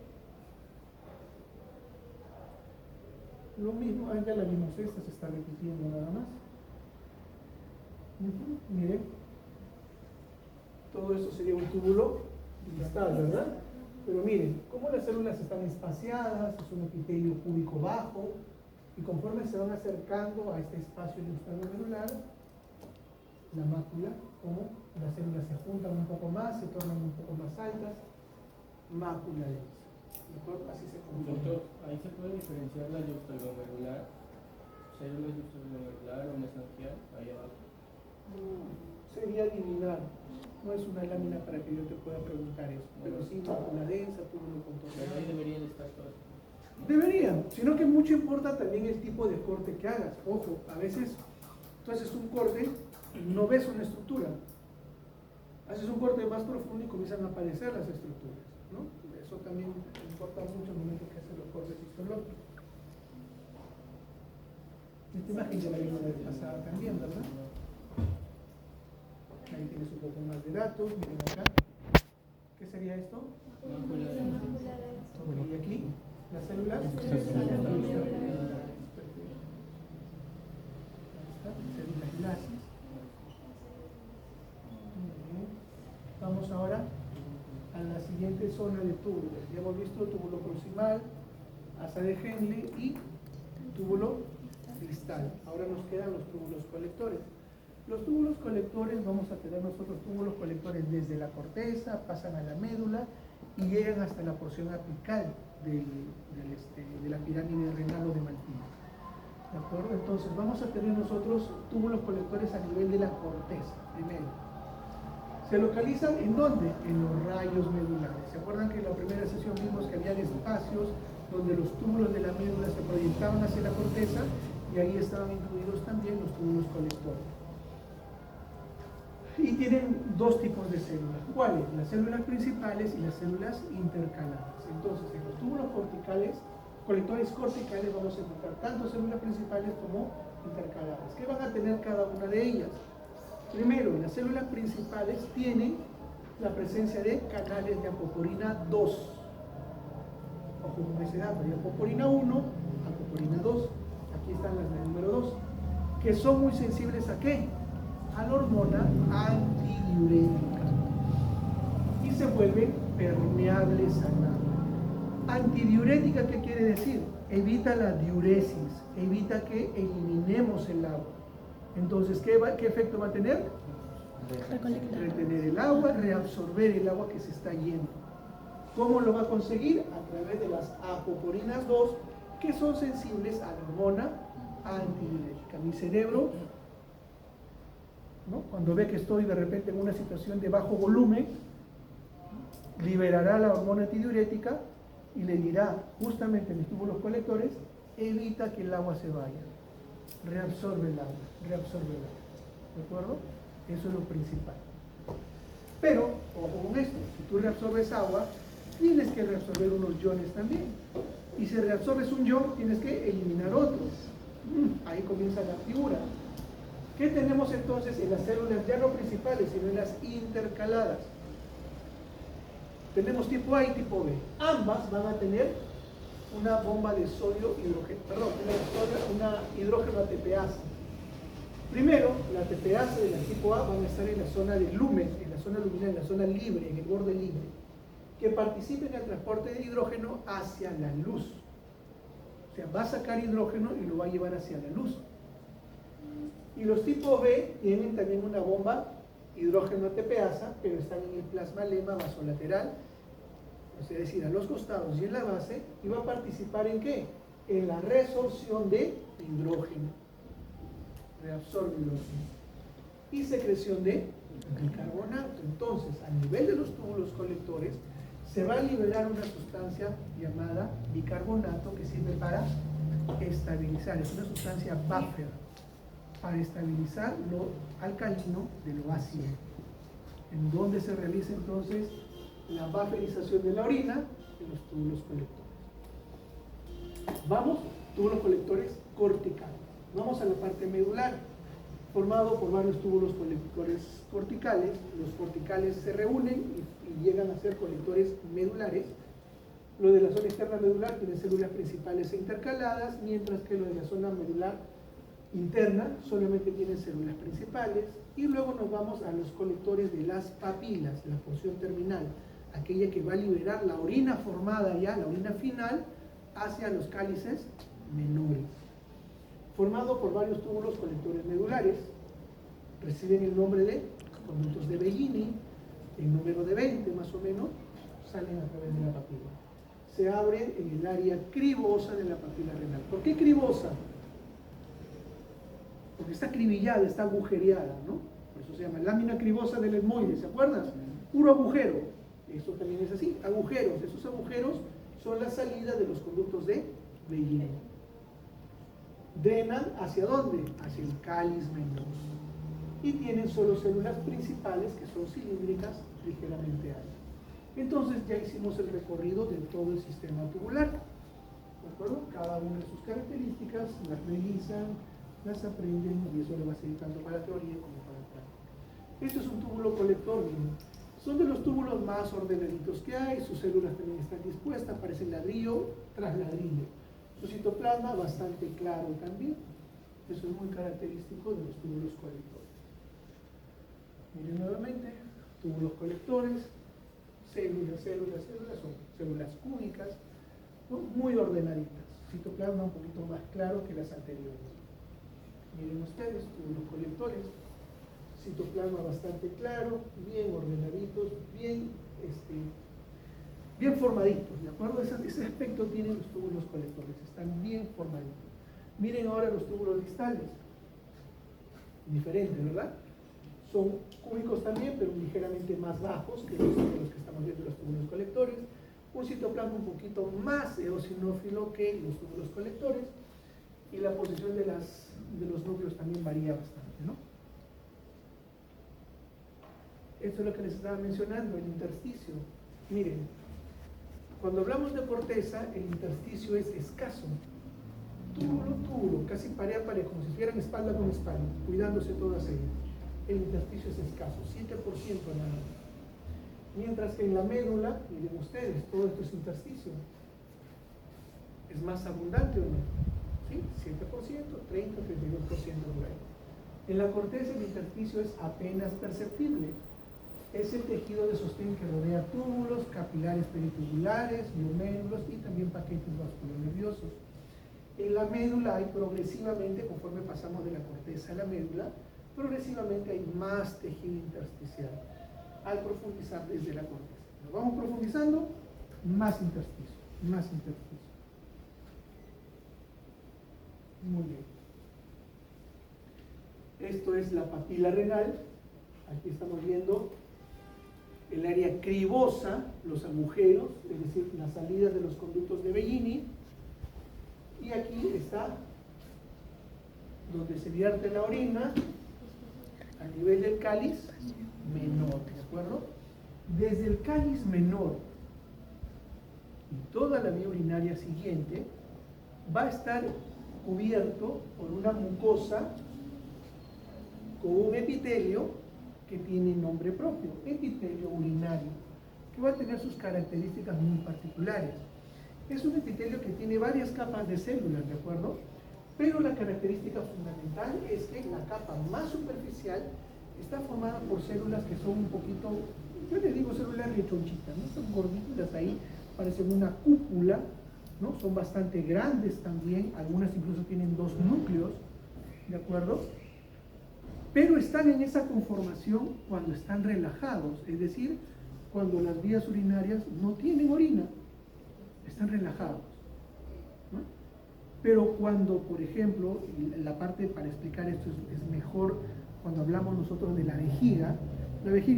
Lo mismo, ya la vimos, esta se está repitiendo nada más. Miren, todo esto sería un túbulo distal, ¿verdad? Pero miren, cómo las células están espaciadas, es un epitelio cúbico bajo, y conforme se van acercando a este espacio medular, la mácula, como las células se juntan un poco más, se tornan un poco más altas, mácula densa. ¿De acuerdo? Así se conforma. Doctor, ahí se puede diferenciar la eustalomedular, células eustalomedular o mesangial, ahí abajo. Sería adivinar, no es una lámina para que yo te pueda preguntar eso, pero sí mácula densa, túbulo Pero ahí contorneado. deberían estar todas. Deberían, sino que mucho importa también el tipo de corte que hagas. Ojo, a veces tú haces un corte y no ves una estructura. Haces un corte más profundo y comienzan a aparecer las estructuras, ¿no? Eso también importa mucho en el momento que haces los cortes histológicos. Esta imagen ya la vimos la vez pasada también, ¿verdad? Ahí tienes un poco más de datos, miren acá. ¿Qué sería esto? Bueno, y aquí, las células. Células lasis. Vamos ahora a la siguiente zona de túbulos. Ya hemos visto túbulo proximal, asa de Henle y túbulo distal. Ahora nos quedan los túbulos colectores. Los túbulos colectores, vamos a tener nosotros túbulos colectores desde la corteza, pasan a la médula y llegan hasta la porción apical de la pirámide renal o de Malpighi. ¿De acuerdo? Entonces vamos a tener nosotros túbulos colectores a nivel de la corteza, primero. ¿Se localizan en dónde? En los rayos medulares. ¿Se acuerdan que en la primera sesión vimos que había espacios donde los túbulos de la médula se proyectaban hacia la corteza y ahí estaban incluidos también los túbulos colectores? Y tienen dos tipos de células. ¿Cuáles? Las células principales y las células intercaladas. Entonces, en los túbulos colectores corticales, vamos a encontrar tanto células principales como intercaladas. ¿Qué van a tener cada una de ellas? Primero, las células principales tienen la presencia de canales de apoporina 2. Ojo con ese dato, de apoporina 1, apoporina 2. Aquí están las del número 2, que son muy sensibles ¿a qué? A la hormona antidiurética y se vuelven permeables al agua. Antidiurética, ¿qué quiere decir? Evita la diuresis, evita que eliminemos el agua. Entonces, ¿qué efecto va a tener? Retener el agua, reabsorber el agua que se está yendo. ¿Cómo lo va a conseguir? A través de las apoporinas 2, que son sensibles a la hormona antidiurética. Mi cerebro, ¿no?, cuando ve que estoy de repente en una situación de bajo volumen, liberará la hormona antidiurética y le dirá justamente en los túbulos colectores, evita que el agua se vaya, reabsorbe el agua, ¿de acuerdo? Eso es lo principal. Pero, ojo con esto, si tú reabsorbes agua, tienes que reabsorber unos iones también. Y si reabsorbes un ion, tienes que eliminar otros. Ahí comienza la figura. ¿Qué tenemos entonces en las células ya no principales, sino en las intercaladas? Tenemos tipo A y tipo B. Ambas van a tener una bomba de sodio hidrógeno, una hidrógeno ATPasa. Primero, la ATPasa de la tipo A van a estar en la zona de lumen, en la zona luminal, en la zona libre, en el borde libre, que participa en el transporte de hidrógeno hacia la luz. O sea, va a sacar hidrógeno y lo va a llevar hacia la luz. Y los tipo B tienen también una bomba hidrógeno ATPasa, pero están en el plasmalema vasolateral, es decir, a los costados y en la base, y va a participar ¿en qué? En la resorción de hidrógeno, reabsorbe hidrógeno, y secreción de bicarbonato. Entonces, a nivel de los túbulos colectores, se va a liberar una sustancia llamada bicarbonato que sirve para estabilizar, es una sustancia buffer, para estabilizar lo alcalino de lo ácido. ¿En dónde se realiza entonces la bufferización de la orina? En los túbulos colectores. Vamos, túbulos colectores corticales. Vamos a la parte medular, formado por varios túbulos colectores corticales. Los corticales se reúnen y llegan a ser colectores medulares. Lo de la zona externa medular tiene células principales e intercaladas, mientras que lo de la zona medular interna solamente tienen células principales, y luego nos vamos a los colectores de las papilas, la porción terminal, aquella que va a liberar la orina formada ya, la orina final, hacia los cálices menores. Formado por varios túbulos colectores medulares, reciben el nombre de conductos de Bellini, en número de 20 más o menos, salen a través de la papila. Se abren en el área cribosa de la papila renal. ¿Por qué cribosa? Porque está acribillada, está agujereada, ¿no? Por eso se llama lámina cribosa del etmoide, ¿se acuerdan? Puro agujero. Eso también es así, agujeros. Esos agujeros son la salida de los conductos de Bellini. Drenan ¿hacia dónde? Hacia el cáliz menor. Y tienen solo células principales que son cilíndricas, ligeramente altas. Entonces ya hicimos el recorrido de todo el sistema tubular. ¿De acuerdo? Cada una de sus características las revisan, las aprenden, y eso le va a servir tanto para teoría como para práctica. Esto es un túbulo colector, miren. Son de los túbulos más ordenaditos que hay, sus células también están dispuestas, parecen ladrillo tras ladrillo. Su citoplasma bastante claro también. Eso es muy característico de los túbulos colectores. Miren nuevamente, túbulos colectores, células, son células cúbicas, ¿no? Muy ordenaditas. Citoplasma un poquito más claro que las anteriores. Miren ustedes, túbulos colectores, citoplasma bastante claro, bien ordenaditos, bien formaditos, ¿de acuerdo? Ese aspecto tienen los túbulos colectores, están bien formaditos. Miren ahora los túbulos distales, diferente, ¿verdad? Son cúbicos también, pero ligeramente más bajos que los que estamos viendo los túbulos colectores. Un citoplasma un poquito más eosinófilo que los túbulos colectores, y la posición de los núcleos también varía bastante, ¿no? Esto es lo que les estaba mencionando, el intersticio. Miren, cuando hablamos de corteza, el intersticio es escaso. Túbulo, casi pared a pared, como si estuvieran espalda con espalda, cuidándose todas ellas. El intersticio es escaso, 7% nada más. Mientras que en la médula, miren ustedes, todo esto es intersticio. ¿Es más abundante o no? ¿Sí? 7%, 30, 32% por ahí. En la corteza el intersticio es apenas perceptible. Es el tejido de sostén que rodea túbulos, capilares peritubulares, biomédulos y también paquetes vasculonerviosos. En la médula hay progresivamente, conforme pasamos de la corteza a la médula, progresivamente hay más tejido intersticial al profundizar desde la corteza. Nos vamos profundizando, más intersticio, más intersticio. Muy bien. Esto es la papila renal. Aquí estamos viendo el área cribosa, los agujeros, es decir, las salidas de los conductos de Bellini. Y aquí está donde se vierte la orina a nivel del cáliz menor, ¿de acuerdo? Desde el cáliz menor y toda la vía urinaria siguiente va a estar cubierto por una mucosa con un epitelio que tiene nombre propio, epitelio urinario, que va a tener sus características muy particulares. Es un epitelio que tiene varias capas de células, ¿de acuerdo? Pero la característica fundamental es que la capa más superficial está formada por células que son un poquito, yo le digo células rechonchitas, ¿no? Son gorditas ahí, parecen una cúpula, ¿no? Son bastante grandes también, algunas incluso tienen 2 núcleos, ¿de acuerdo? Pero están en esa conformación cuando están relajados, es decir, cuando las vías urinarias no tienen orina, están relajados, ¿no? Pero cuando, por ejemplo, la parte para explicar esto es mejor cuando hablamos nosotros de la vejiga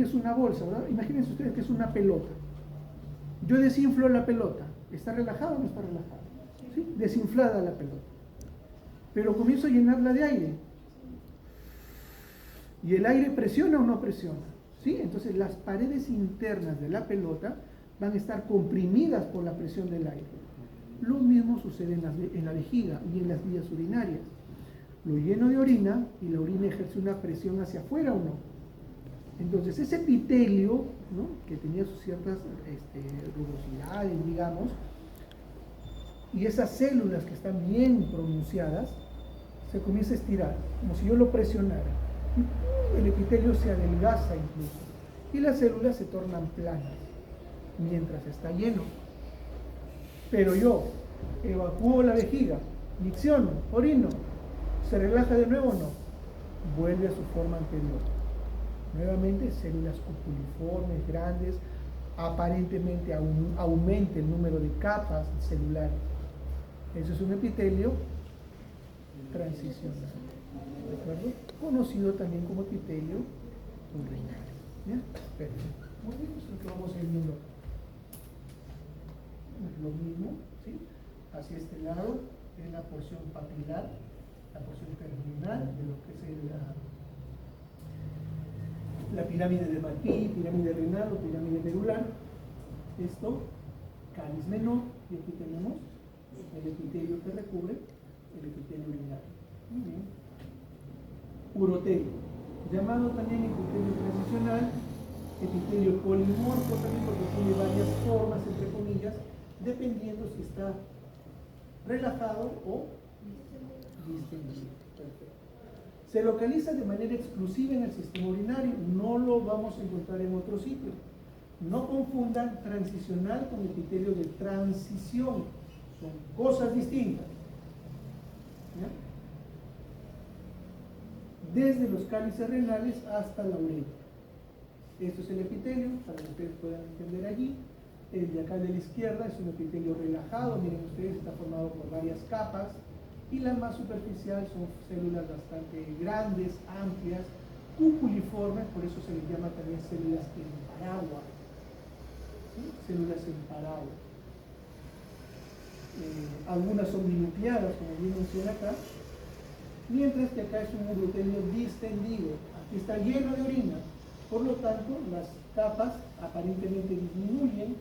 es una bolsa, ¿verdad? Imagínense ustedes que es una pelota. Yo desinflo la pelota, ¿está relajada o no está relajada? ¿Sí? Desinflada la pelota. Pero comienzo a llenarla de aire. ¿Y el aire presiona o no presiona? ¿Sí? Entonces las paredes internas de la pelota van a estar comprimidas por la presión del aire. Lo mismo sucede en la vejiga y en las vías urinarias. Lo lleno de orina y la orina ejerce una presión hacia afuera o no. Entonces ese epitelio, ¿no? Que tenía sus ciertas rugosidades, digamos, y esas células que están bien pronunciadas, se comienza a estirar, como si yo lo presionara. El epitelio se adelgaza incluso y las células se tornan planas mientras está lleno. Pero yo evacúo la vejiga, micciono, orino, ¿se relaja de nuevo o no? Vuelve a su forma anterior. Nuevamente células cupuliformes, grandes, aparentemente aumenta el número de capas celulares. Eso es un epitelio transicional, ¿de acuerdo? Conocido también como epitelio urinario. ¿Ya? Perfecto. Muy bien, eso es lo que vamos a ir viendo. Lo mismo, ¿sí? Hacia este lado es la porción papilar, la porción terminal de lo que es la pirámide de Marquis, pirámide renal o pirámide medular. Esto, cáliz menor, y aquí tenemos el epitelio que recubre el epitelio urinario. Muy bien. Urotelio, llamado también epitelio transicional, epitelio polimorfo también porque tiene varias formas, entre comillas, dependiendo si está relajado o distendido. Perfecto. Se localiza de manera exclusiva en el sistema urinario, no lo vamos a encontrar en otro sitio. No confundan transicional con epitelio de transición, son cosas distintas. ¿Ya? Desde los cálices renales hasta la uretra. Esto es el epitelio, para que ustedes puedan entender allí. El de acá de la izquierda es un epitelio relajado, miren ustedes, está formado por varias capas, y la más superficial son células bastante grandes, amplias, cupuliformes, por eso se les llama también células en paraguas. ¿Sí? Células en paraguas. Algunas son binucleadas, como bien menciona acá, mientras que acá es un urotelio distendido. Aquí está lleno de orina, por lo tanto las capas aparentemente disminuyen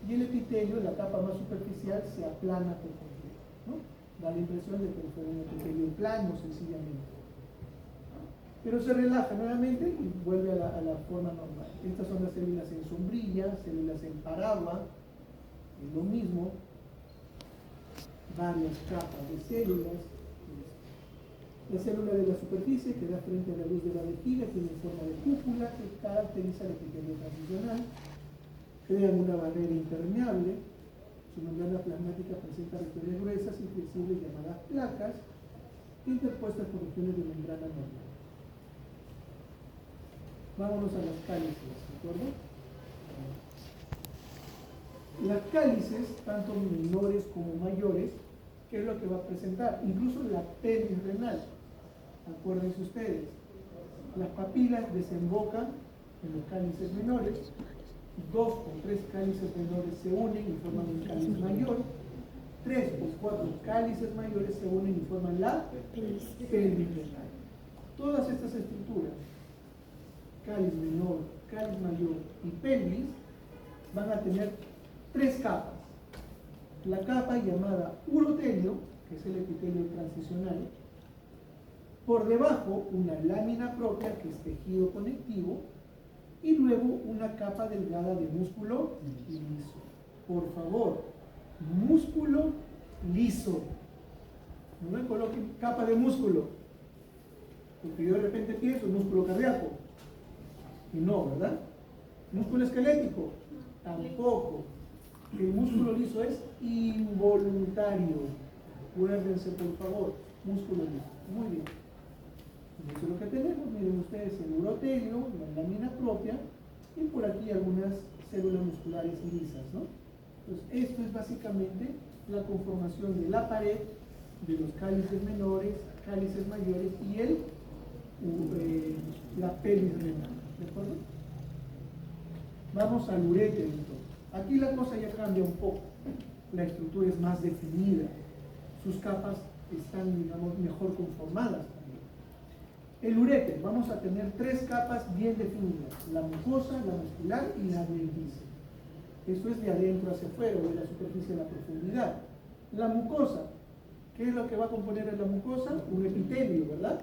y el epitelio, la capa más superficial, se aplana por completo, ¿no? Da la impresión de que fue un epitelio plano sencillamente. Pero se relaja nuevamente y vuelve a la forma normal. Estas son las células en sombrilla, células en paraguas, es lo mismo, varias capas de células. La célula de la superficie que da frente a la luz de la vejiga tiene forma de cúpula que caracteriza el epitelio transicional. Crean una barrera impermeable. Su membrana plasmática presenta regiones gruesas y flexibles llamadas placas, interpuestas por regiones de membrana normal. Vámonos a las cálices, ¿de acuerdo? Las cálices, tanto menores como mayores, ¿qué es lo que va a presentar? Incluso la pelvis renal. Acuérdense ustedes, las papilas desembocan en los cálices menores, 2 o 3 cálices menores se unen y forman un cáliz mayor, 3 o 4 cálices mayores se unen y forman la pelvis renal. Todas estas estructuras, cáliz menor, cáliz mayor y pelvis, van a tener 3 capas. La capa llamada urotelio, que es el epitelio transicional, por debajo una lámina propia, que es tejido conectivo, y luego una capa delgada de músculo liso. Por favor, músculo liso. No me coloquen capa de músculo, porque yo de repente pienso músculo cardíaco, y no, ¿verdad? Músculo esquelético, tampoco. El músculo liso es involuntario. Acuérdense, por favor, músculo liso. Muy bien. Eso es lo que tenemos. Miren ustedes el urotelio, la lámina propia, y por aquí algunas células musculares lisas, ¿no? Entonces, esto es básicamente la conformación de la pared de los cálices menores, cálices mayores y la pelvis renal. ¿De acuerdo? Vamos al uréter entonces. Aquí la cosa ya cambia un poco. La estructura es más definida. Sus capas están, digamos, mejor conformadas también. El uréter, vamos a tener 3 capas bien definidas. La mucosa, la muscular y la adventicia. Eso es de adentro hacia afuera, de la superficie a la profundidad. La mucosa, ¿qué es lo que va a componer en la mucosa? Un epitelio, ¿verdad?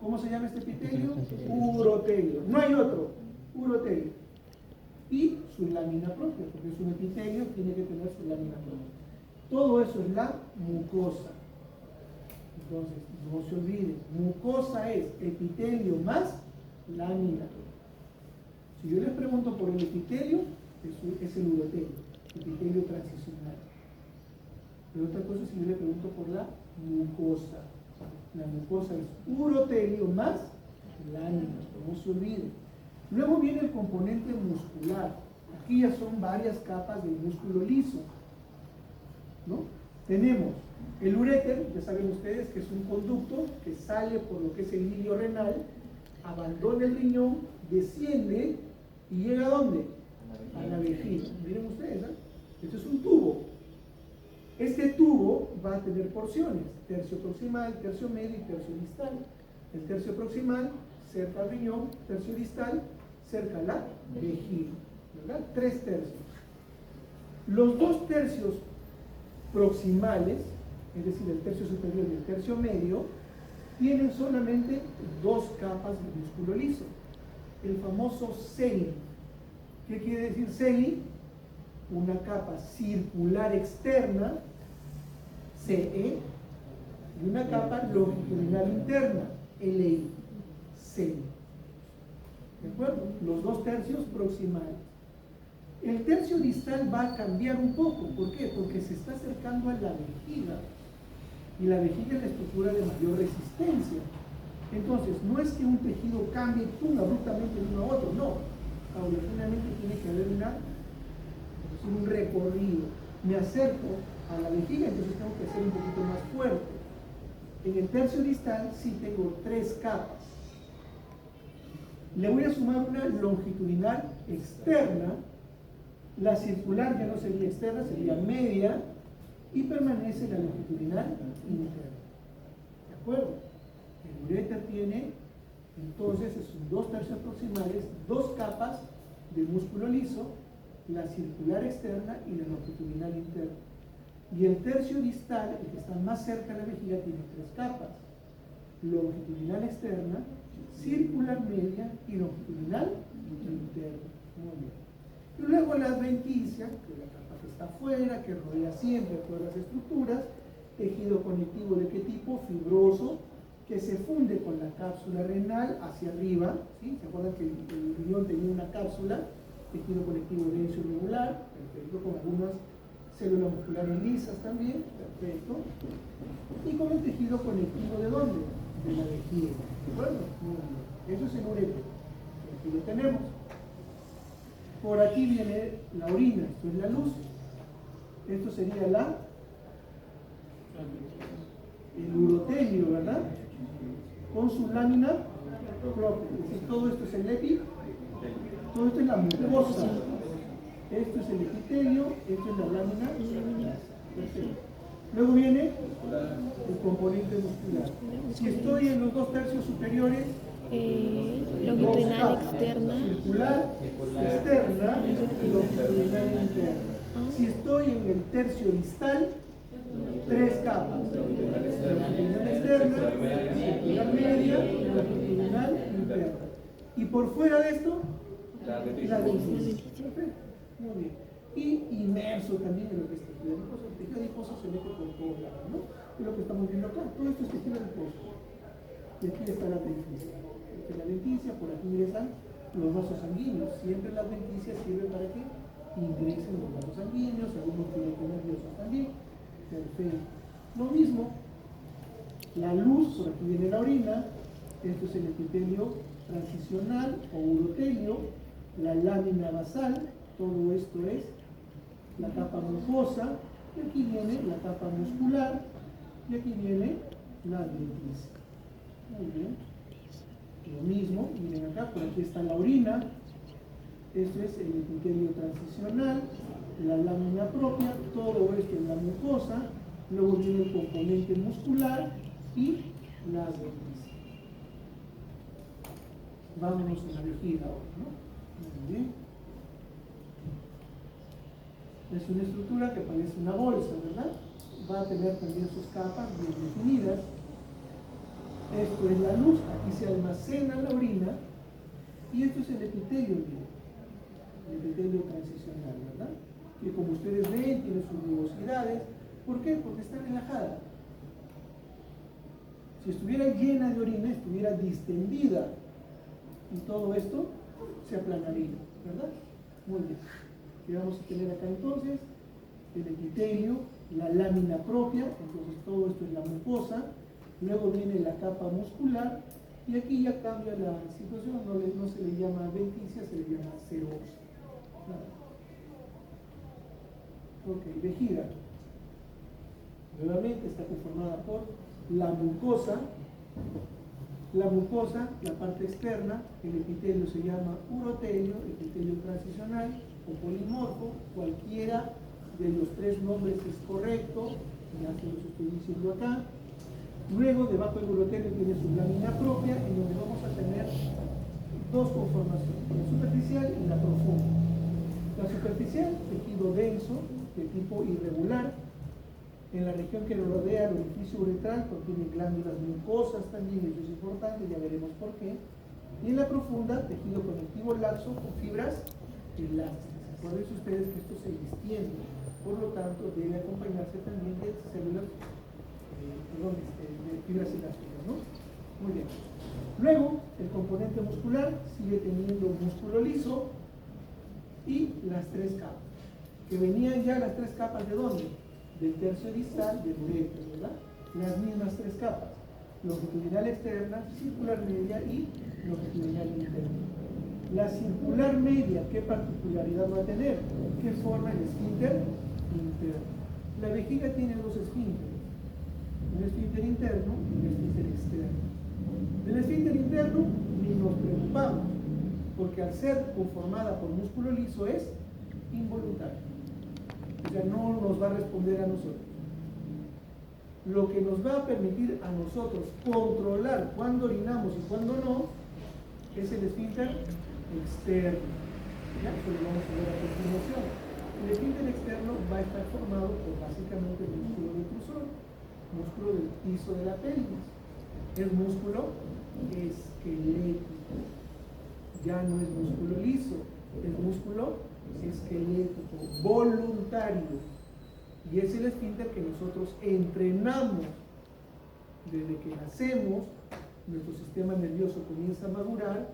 ¿Cómo se llama este epitelio? Urotelio. No hay otro. Urotelio. Y su lámina propia, porque es un epitelio, tiene que tener su lámina propia. Todo eso es la mucosa. Entonces, no se olviden, mucosa es epitelio más lámina. Si yo les pregunto por el epitelio, es el urotelio, epitelio transicional. Pero otra cosa es si yo le pregunto por la mucosa. La mucosa es urotelio más lámina, no se olviden. Luego viene el componente muscular. Aquí ya son varias capas del músculo liso, ¿no? Tenemos el uréter, ya saben ustedes que es un conducto que sale por lo que es el ilio renal, abandona el riñón, desciende y llega ¿a dónde? A la vejiga. Miren ustedes, ¿eh? Esto es un tubo. Este tubo va a tener porciones, tercio proximal, tercio medio y tercio distal. El tercio proximal cerca al riñón, tercio distal cerca a la vejiga, ¿verdad? 3 tercios. Los 2 tercios proximales, es decir, el tercio superior y el tercio medio, tienen solamente 2 capas de músculo liso, el famoso CELI. ¿Qué quiere decir CELI? Una capa circular externa, CE, y una capa longitudinal interna, LI, CELI. ¿De acuerdo? Los 2 tercios proximales. El tercio distal va a cambiar un poco. ¿Por qué? Porque se está acercando a la vejiga. Y la vejiga es la estructura de mayor resistencia. Entonces, no es que un tejido cambie pum, abruptamente de uno a otro, no. Paulatinamente tiene que haber un recorrido. Me acerco a la vejiga, entonces tengo que ser un poquito más fuerte. En el tercio distal sí tengo 3 capas. Le voy a sumar una longitudinal externa. La circular ya no sería externa, sería media, y permanece la longitudinal interna. ¿De acuerdo? El uréter tiene, entonces, son 2 tercios proximales, 2 capas de músculo liso, la circular externa y la longitudinal interna. Y el tercio distal, el que está más cerca de la vejiga, tiene 3 capas: longitudinal externa, circular media y longitudinal interna. Muy bien. Y luego la adventicia, que es la capa que está afuera, que rodea siempre todas las estructuras, tejido conectivo de qué tipo, fibroso, que se funde con la cápsula renal hacia arriba, ¿sí? ¿Se acuerdan que el riñón tenía una cápsula? Tejido conectivo denso irregular, perfecto, con algunas células musculares lisas también, perfecto. Y con el tejido conectivo ¿de dónde? De la vejiga, ¿de acuerdo? Muy bien. Eso es el uréter. Aquí lo tenemos. Por aquí viene la orina, esto es la luz. Esto sería el urotelio, ¿verdad? Con su lámina propia. Es decir, todo esto es el epi, todo esto es la mucosa. Esto es el epitelio, esto es la lámina. Perfecto. Luego viene el componente muscular. Si estoy en los 2 tercios superiores, longitudinal externa, circular externa y longitudinal interna. Si estoy en el tercio distal, 3 capas: longitudinal externa, circular media y longitudinal interna. Y por fuera de esto, la adventicia. Muy bien. Y inmerso también en lo que es tejido adiposo. El tejido adiposo se mete por todos lados, ¿no? Es lo que estamos viendo acá. Todo esto es tejido adiposo. Y aquí está la adventicia. Esta es la adventicia, por aquí ingresan los vasos sanguíneos. Siempre la adventicia sirve para que ingresen los vasos sanguíneos, algunos fluidos nerviosos también. Perfecto. Lo mismo, la luz, por aquí viene la orina. Esto es el epitelio transicional o urotelio, la lámina basal. Todo esto es la capa mucosa, y aquí viene la capa muscular, y aquí viene la adventicia. Muy bien. Lo mismo, miren acá, por aquí está la orina. Esto es el epitelio transicional, la lámina propia, todo esto es la mucosa. Luego viene el componente muscular y la adventicia. Vámonos a la vejiga ahora, ¿no? Muy bien. Es una estructura que parece una bolsa, ¿verdad? Va a tener también sus capas bien definidas. Esto es la luz, aquí se almacena la orina, y esto es el epitelio, miren, el epitelio transicional, ¿verdad? Que como ustedes ven, tiene sus rugosidades. ¿Por qué? Porque está relajada. Si estuviera llena de orina, estuviera distendida y todo esto se aplanaría, ¿verdad? Muy bien. ¿Qué vamos a tener acá entonces? El epitelio, la lámina propia, entonces todo esto es la mucosa, luego viene la capa muscular y aquí ya cambia la situación, no se le llama adventicia, se le llama serosa. Ok, vejiga. Nuevamente está conformada por la mucosa, la parte externa, el epitelio se llama urotelio, epitelio transicional o polimorfo, cualquiera de los tres nombres es correcto, ya se los estoy diciendo acá. Luego, debajo del urotelio tiene su lámina propia, en donde vamos a tener dos conformaciones, la superficial y la profunda. La superficial, tejido denso, de tipo irregular. En la región que lo rodea, el orificio uretral contiene glándulas mucosas también, eso es importante, ya veremos por qué. Y en la profunda, tejido conectivo laxo con fibras elásticas. Acuérdense ustedes que esto se distiende, por lo tanto debe acompañarse también de células, de fibras elásticas, ¿no? Muy bien. Luego, el componente muscular sigue teniendo músculo liso y las tres capas. Que venían ya las tres capas ¿de dónde? Del tercio distal, del ureter, ¿verdad? Las mismas tres capas. Longitudinal externa, circular media y longitudinal interna. La circular media, ¿qué particularidad va a tener? ¿Qué forma el esfínter interno? La vejiga tiene dos esfínteres. Un esfínter interno y un esfínter externo. Del esfínter interno ni nos preocupamos, porque al ser conformada por músculo liso es involuntario. O sea, no nos va a responder a nosotros. Lo que nos va a permitir a nosotros controlar cuándo orinamos y cuándo no es el esfínter externo. ¿Ya? Eso lo vamos a ver a continuación. El esfínter externo va a estar formado por básicamente el músculo detrusor, músculo del piso de la pelvis. Es músculo esquelético. Ya no es músculo liso, es músculo esquelético, voluntario. Y es el esfínter que nosotros entrenamos desde que nacemos, nuestro sistema nervioso comienza a madurar,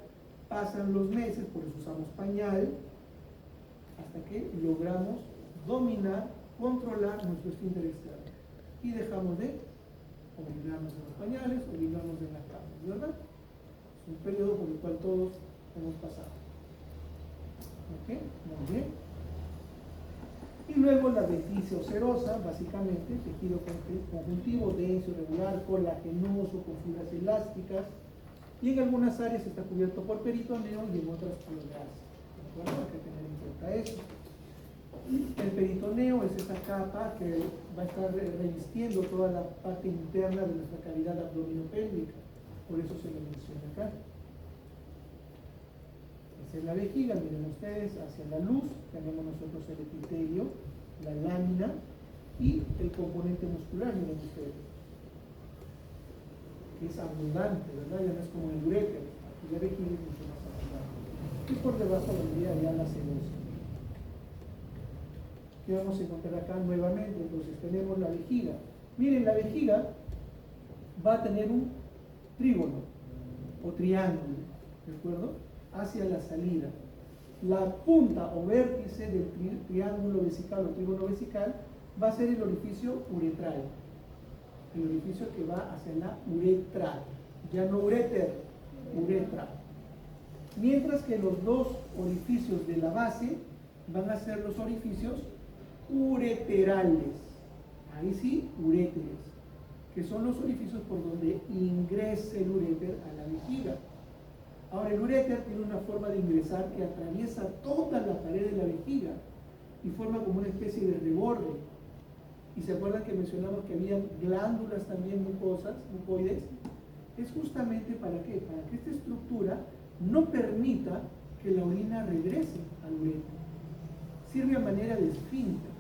pasan los meses, por eso usamos pañal, hasta que logramos dominar, controlar nuestro esfínter externo. Y dejamos de orinarnos en los pañales, orinarnos en las camas, ¿verdad? Es un periodo por el cual todos hemos pasado. ¿Ok? Muy bien. Y luego la adventicia o serosa, básicamente, tejido conjuntivo, denso, irregular, colagenoso, con fibras elásticas, y en algunas áreas está cubierto por peritoneo y en otras por grasa. ¿De acuerdo? Hay que tener en cuenta eso. El peritoneo es esa capa que va a estar revistiendo toda la parte interna de nuestra cavidad abdominopélvica, por eso se lo menciona acá. Esa es la vejiga, miren ustedes, hacia la luz tenemos nosotros el epitelio, la lámina y el componente muscular, miren ustedes, que es abundante, ¿verdad? Ya no es como el uréter, aquí la vejiga es mucho más abundante. Y por debajo vendría ya la serosa. ¿Qué vamos a encontrar acá nuevamente? Entonces tenemos la vejiga. Miren, la vejiga va a tener un trígono o triángulo, ¿de acuerdo? Hacia la salida. La punta o vértice del triángulo vesical o trígono vesical va a ser el orificio uretral. El orificio que va hacia la uretra. Ya no uréter, uretra. Mientras que los dos orificios de la base van a ser los orificios ureterales. Ahí sí, uréteres, que son los orificios por donde ingresa el uréter a la vejiga. Ahora, el uréter tiene una forma de ingresar que atraviesa toda la pared de la vejiga y forma como una especie de reborde. Y se acuerdan que mencionamos que había glándulas también mucosas, mucoides. Es justamente para qué? Para que esta estructura no permita que la orina regrese al uréter. Sirve a manera de esfínter.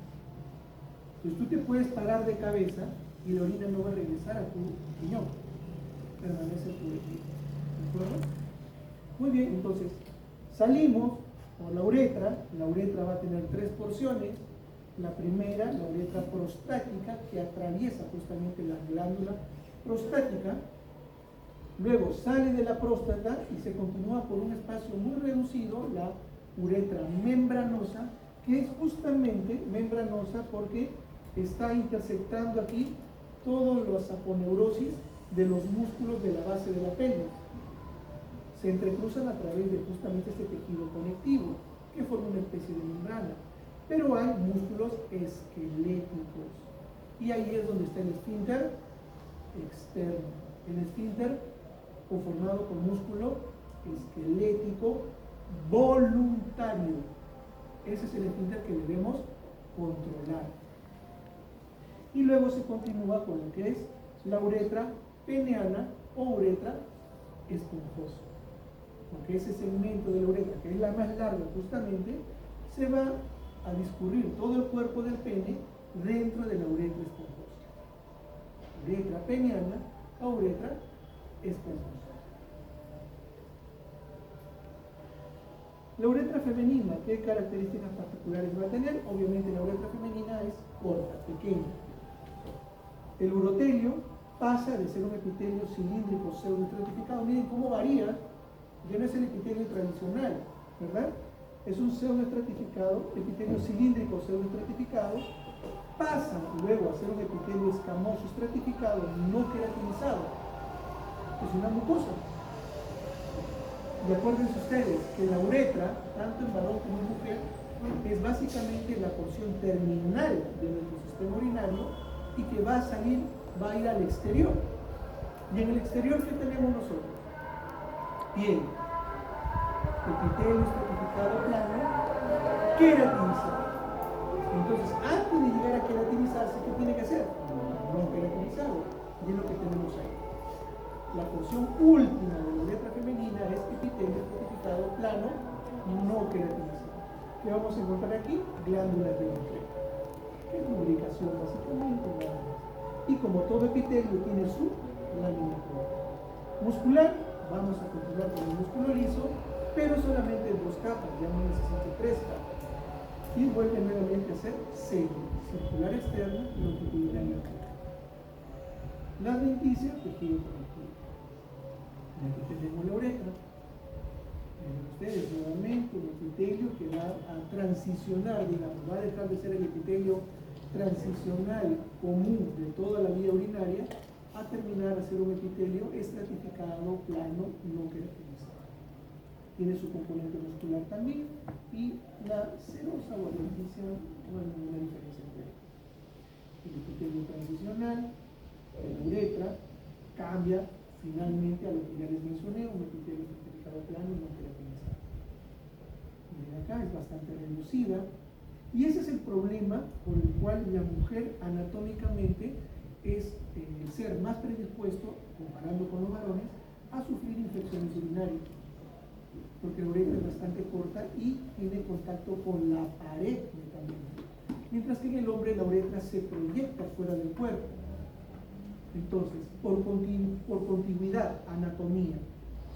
Entonces tú te puedes parar de cabeza y la orina no va a regresar a tu riñón. Permanece en tu vejiga. ¿De acuerdo? Muy bien, entonces salimos por la uretra va a tener tres porciones. La primera, la uretra prostática, que atraviesa justamente la glándula prostática, Luego sale de la próstata y se continúa por un espacio muy reducido, la uretra membranosa, que es justamente membranosa porque está interceptando aquí todas las aponeurosis de los músculos de la base de la pelvis. Se entrecruzan a través de justamente este tejido conectivo, que forma una especie de membrana. Pero hay músculos esqueléticos. Y ahí es donde está el esfínter externo. El esfínter conformado por músculo esquelético voluntario. Ese es el esfínter que debemos controlar. Y luego se continúa con lo que es la uretra peneana o uretra esponjosa. Porque ese segmento de la uretra, que es la más larga justamente, se va a discurrir todo el cuerpo del pene dentro de la uretra esponjosa. Uretra peneana o uretra esponjosa. La uretra femenina, ¿qué características particulares va a tener? Obviamente la uretra femenina es corta, pequeña. El urotelio pasa de ser un epitelio cilíndrico pseudoestratificado. Miren cómo varía, ya no es el epitelio tradicional, ¿verdad? Es un pseudoestratificado, epitelio cilíndrico pseudoestratificado, pasa luego a ser un epitelio escamoso estratificado, no queratinizado. Es una mucosa. Y acuérdense ustedes que la uretra, tanto en varón como en mujer, es básicamente la porción terminal de nuestro sistema urinario y que va a salir, va a ir al exterior. Y en el exterior, ¿qué tenemos nosotros? Piel, epitelio estratificado plano, queratinizado. Entonces, antes de llegar a queratinizarse, ¿qué tiene que hacer? No queratinizado. Y es lo que tenemos ahí. La porción última de la uretra femenina es epitelio estratificado plano, no queratinizado. ¿Qué vamos a encontrar aquí? Glándulas de Bachet, que es lubricación básicamente, nada más. Y como todo epitelio tiene su lámina muscular, vamos a continuar con el músculo liso, pero solamente en 2 capas, ya no necesito 3 capas. Y vuelve nuevamente a ser serie, circular externa y longitudinal interna. La adventicia, tejido conectivo. Aquí tenemos la uretra. Miren ustedes, nuevamente un epitelio que va a transicionar, digamos, va a dejar de ser el epitelio transicional común de toda la vía urinaria a terminar a ser un epitelio estratificado, plano, no queratinizado. Tiene su componente muscular también y la serosa o adventicia no hay ninguna diferencia entre ellos. El epitelio transicional, la uretra, cambia finalmente a lo que ya les mencioné, un epitelio estratificado plano y no queratinizado. Miren acá, es bastante reducida. Y ese es el problema por el cual la mujer anatómicamente es el ser más predispuesto, comparando con los varones, a sufrir infecciones urinarias. Porque la uretra es bastante corta y tiene contacto con la pared netamente. Mientras que en el hombre la uretra se proyecta fuera del cuerpo. Entonces, por continuidad, anatomía,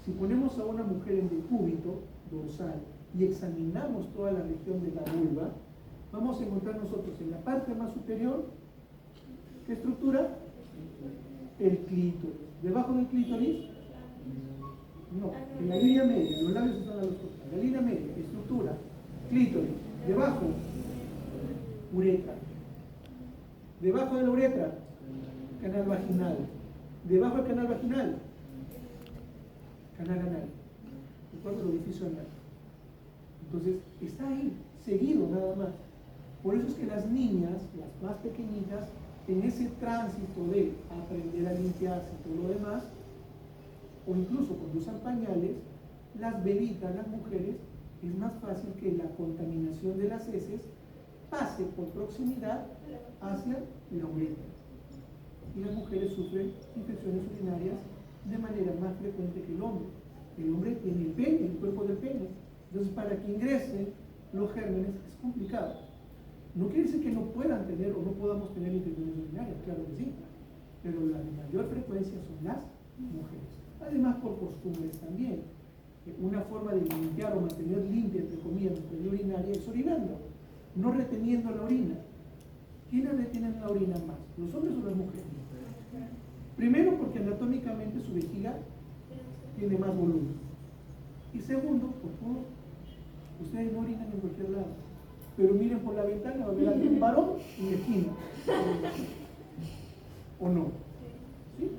si ponemos a una mujer en decúbito dorsal y examinamos toda la región de la vulva, vamos a encontrar nosotros en la parte más superior, ¿qué estructura? El clítoris. ¿Debajo del clítoris? No, en la línea media, los labios están a los costados. La línea media, estructura, clítoris. Debajo, uretra. Debajo de la uretra, canal vaginal. Debajo del canal vaginal, canal anal. ¿Recuerda el orificio anal? Entonces, está ahí, seguido nada más. Por eso es que las niñas, las más pequeñitas, en ese tránsito de aprender a limpiarse y todo lo demás, o incluso cuando usan pañales, las bebitas, las mujeres, es más fácil que la contaminación de las heces pase por proximidad hacia la uretra. Y las mujeres sufren infecciones urinarias de manera más frecuente que el hombre. El hombre tiene el pene, el cuerpo del pene. Entonces, para que ingresen los gérmenes es complicado. No quiere decir que no puedan tener o no podamos tener infecciones urinarias, claro que sí. Pero la de mayor frecuencia son las mujeres. Además, por costumbres también. Una forma de limpiar o mantener limpia, entre comillas, nuestra vía urinaria es orinando, no reteniendo la orina. ¿Quiénes retienen la orina más? ¿Los hombres o las mujeres? Primero porque anatómicamente su vejiga tiene más volumen. Y segundo, por favor, ustedes no orinan en cualquier lado, pero miren por la ventana, va a ver a un varón en la esquina. ¿O no? ¿Sí?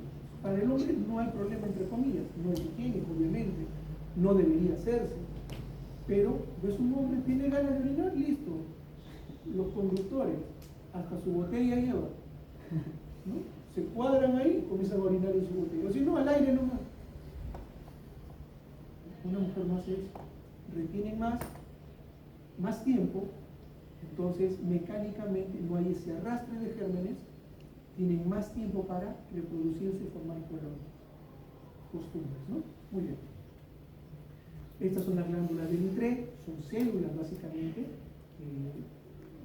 Para el hombre no hay problema, entre comillas, no es higiénico, obviamente, no debería hacerse, pero pues un hombre tiene ganas de orinar, listo. Los conductores, hasta su botella lleva, ¿no? Se cuadran ahí, comienzan a orinar en su botella, o si no, al aire nomás. Una mujer no hace eso, retienen más tiempo, entonces mecánicamente no hay ese arrastre de gérmenes, tienen más tiempo para reproducirse y formar costumbres, ¿no? Muy bien. Estas son las glándulas del ITRE, son células básicamente.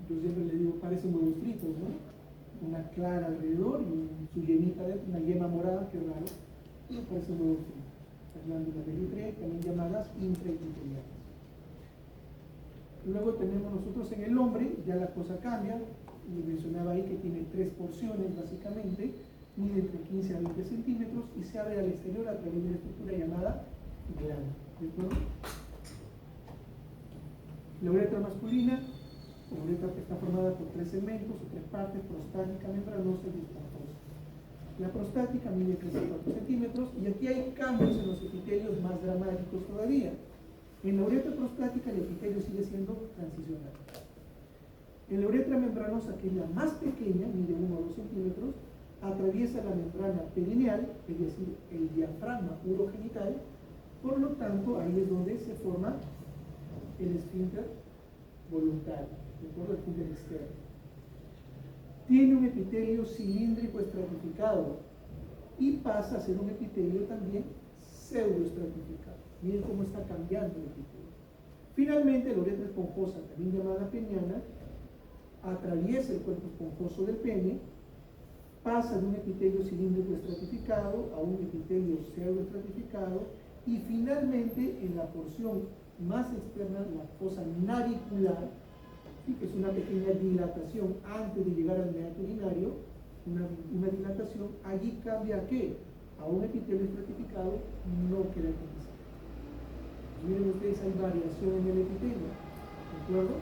Yo siempre le digo, parecen huevos fritos, ¿no? Una clara alrededor y su yemita dentro, una yema morada, que raro, pero parecen huevos fritos. Las glándulas del ITRE, también llamadas intraepiteliales. Luego tenemos nosotros en el hombre, ya la cosa cambia. Les mencionaba ahí que tiene 3 porciones básicamente, mide entre 15 a 20 centímetros y se abre al exterior a través de una estructura llamada glande. ¿De acuerdo? La uretra masculina, la uretra está formada por 3 segmentos o 3 partes: prostática, membranosa y esponjosa. La prostática mide 3 a 4 centímetros y aquí hay cambios en los epitelios más dramáticos todavía. En la uretra prostática el epitelio sigue siendo transicional. En la uretra membranosa, que es la más pequeña, mide 1 o 2 centímetros, atraviesa la membrana perineal, es decir, el diafragma urogenital. Por lo tanto, ahí es donde se forma el esfínter voluntario, ¿de acuerdo? El esfínter externo. Tiene un epitelio cilíndrico estratificado y pasa a ser un epitelio también pseudoestratificado. Miren cómo está cambiando el epitelio. Finalmente, la uretra esponjosa, también llamada peniana, atraviesa el cuerpo esponjoso del pene, pasa de un epitelio cilíndrico estratificado a un epitelio pseudoestratificado y finalmente en la porción más externa, la fosa navicular, ¿sí? Que es una pequeña dilatación antes de llegar al meato urinario, una dilatación, allí cambia ¿a qué? A un epitelio estratificado no queratinizado. Miren ustedes, hay variación en el epitelio, ¿de acuerdo?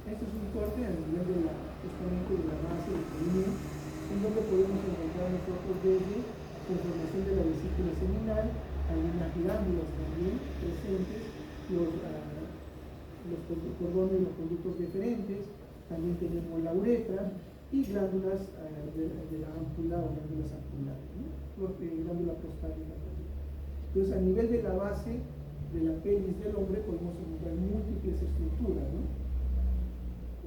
Este es un corte a nivel de justamente de la base del peine, en donde podemos encontrar nosotros desde conformación de la vesícula seminal, algunas glándulas también presentes, los cordones, los conductos deferentes, también tenemos la uretra y glándulas de la ámpula o glándulas ampulares, ¿no? Glándula prostática también. Entonces, a nivel de la base de la pelvis del hombre podemos encontrar múltiples estructuras, ¿no?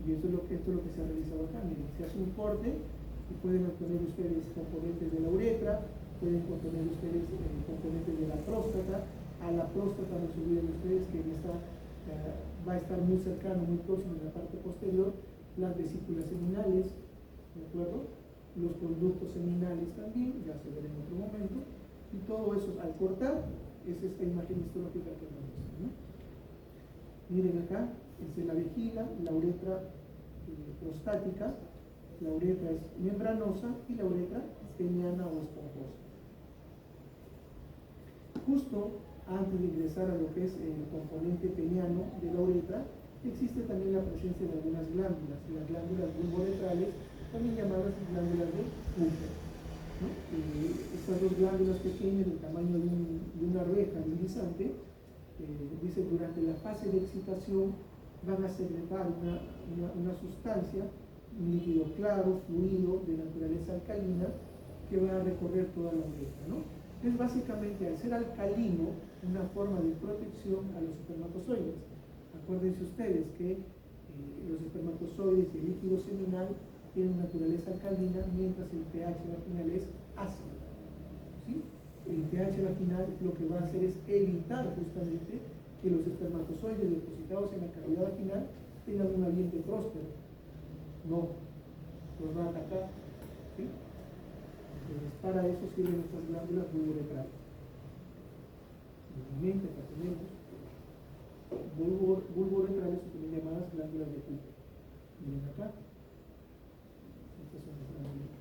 Y esto es lo que se ha realizado acá. Miren, se hace un corte y pueden obtener ustedes componentes de la uretra, pueden obtener ustedes componentes de la próstata. A la próstata no se olviden ustedes que va a estar muy cercano, muy próximo en la parte posterior, las vesículas seminales, ¿de acuerdo? Los conductos seminales también, ya se verá en otro momento, y todo eso al cortar es esta imagen histológica que nos muestra, ¿no? Miren acá, es la vejiga, la uretra prostática, la uretra es membranosa y la uretra peniana o esponjosa. Justo antes de ingresar a lo que es el componente peniano de la uretra, existe también la presencia de algunas glándulas, las glándulas vulvoretrales, también llamadas glándulas de Cooper, ¿no? Estas dos glándulas pequeñas del tamaño de una arveja, de un guisante, dice, durante la fase de excitación van a secretar una sustancia, un líquido claro, fluido, de naturaleza alcalina, que va a recorrer toda la uretra, ¿no? Es básicamente, al ser alcalino, una forma de protección a los espermatozoides. Acuérdense ustedes que los espermatozoides y el líquido seminal tienen naturaleza alcalina, mientras el pH vaginal es ácido, ¿sí? El pH vaginal lo que va a hacer es evitar justamente que los espermatozoides depositados en la cavidad vaginal tengan un ambiente próspero. No, los va a atacar, ¿sí? Entonces, para eso sirven nuestras glándulas vulvoretrales. Nuevamente, acá tenemos vulvoretrales, o también llamadas glándulas de Cooper. Miren acá. Estas son las glándulas.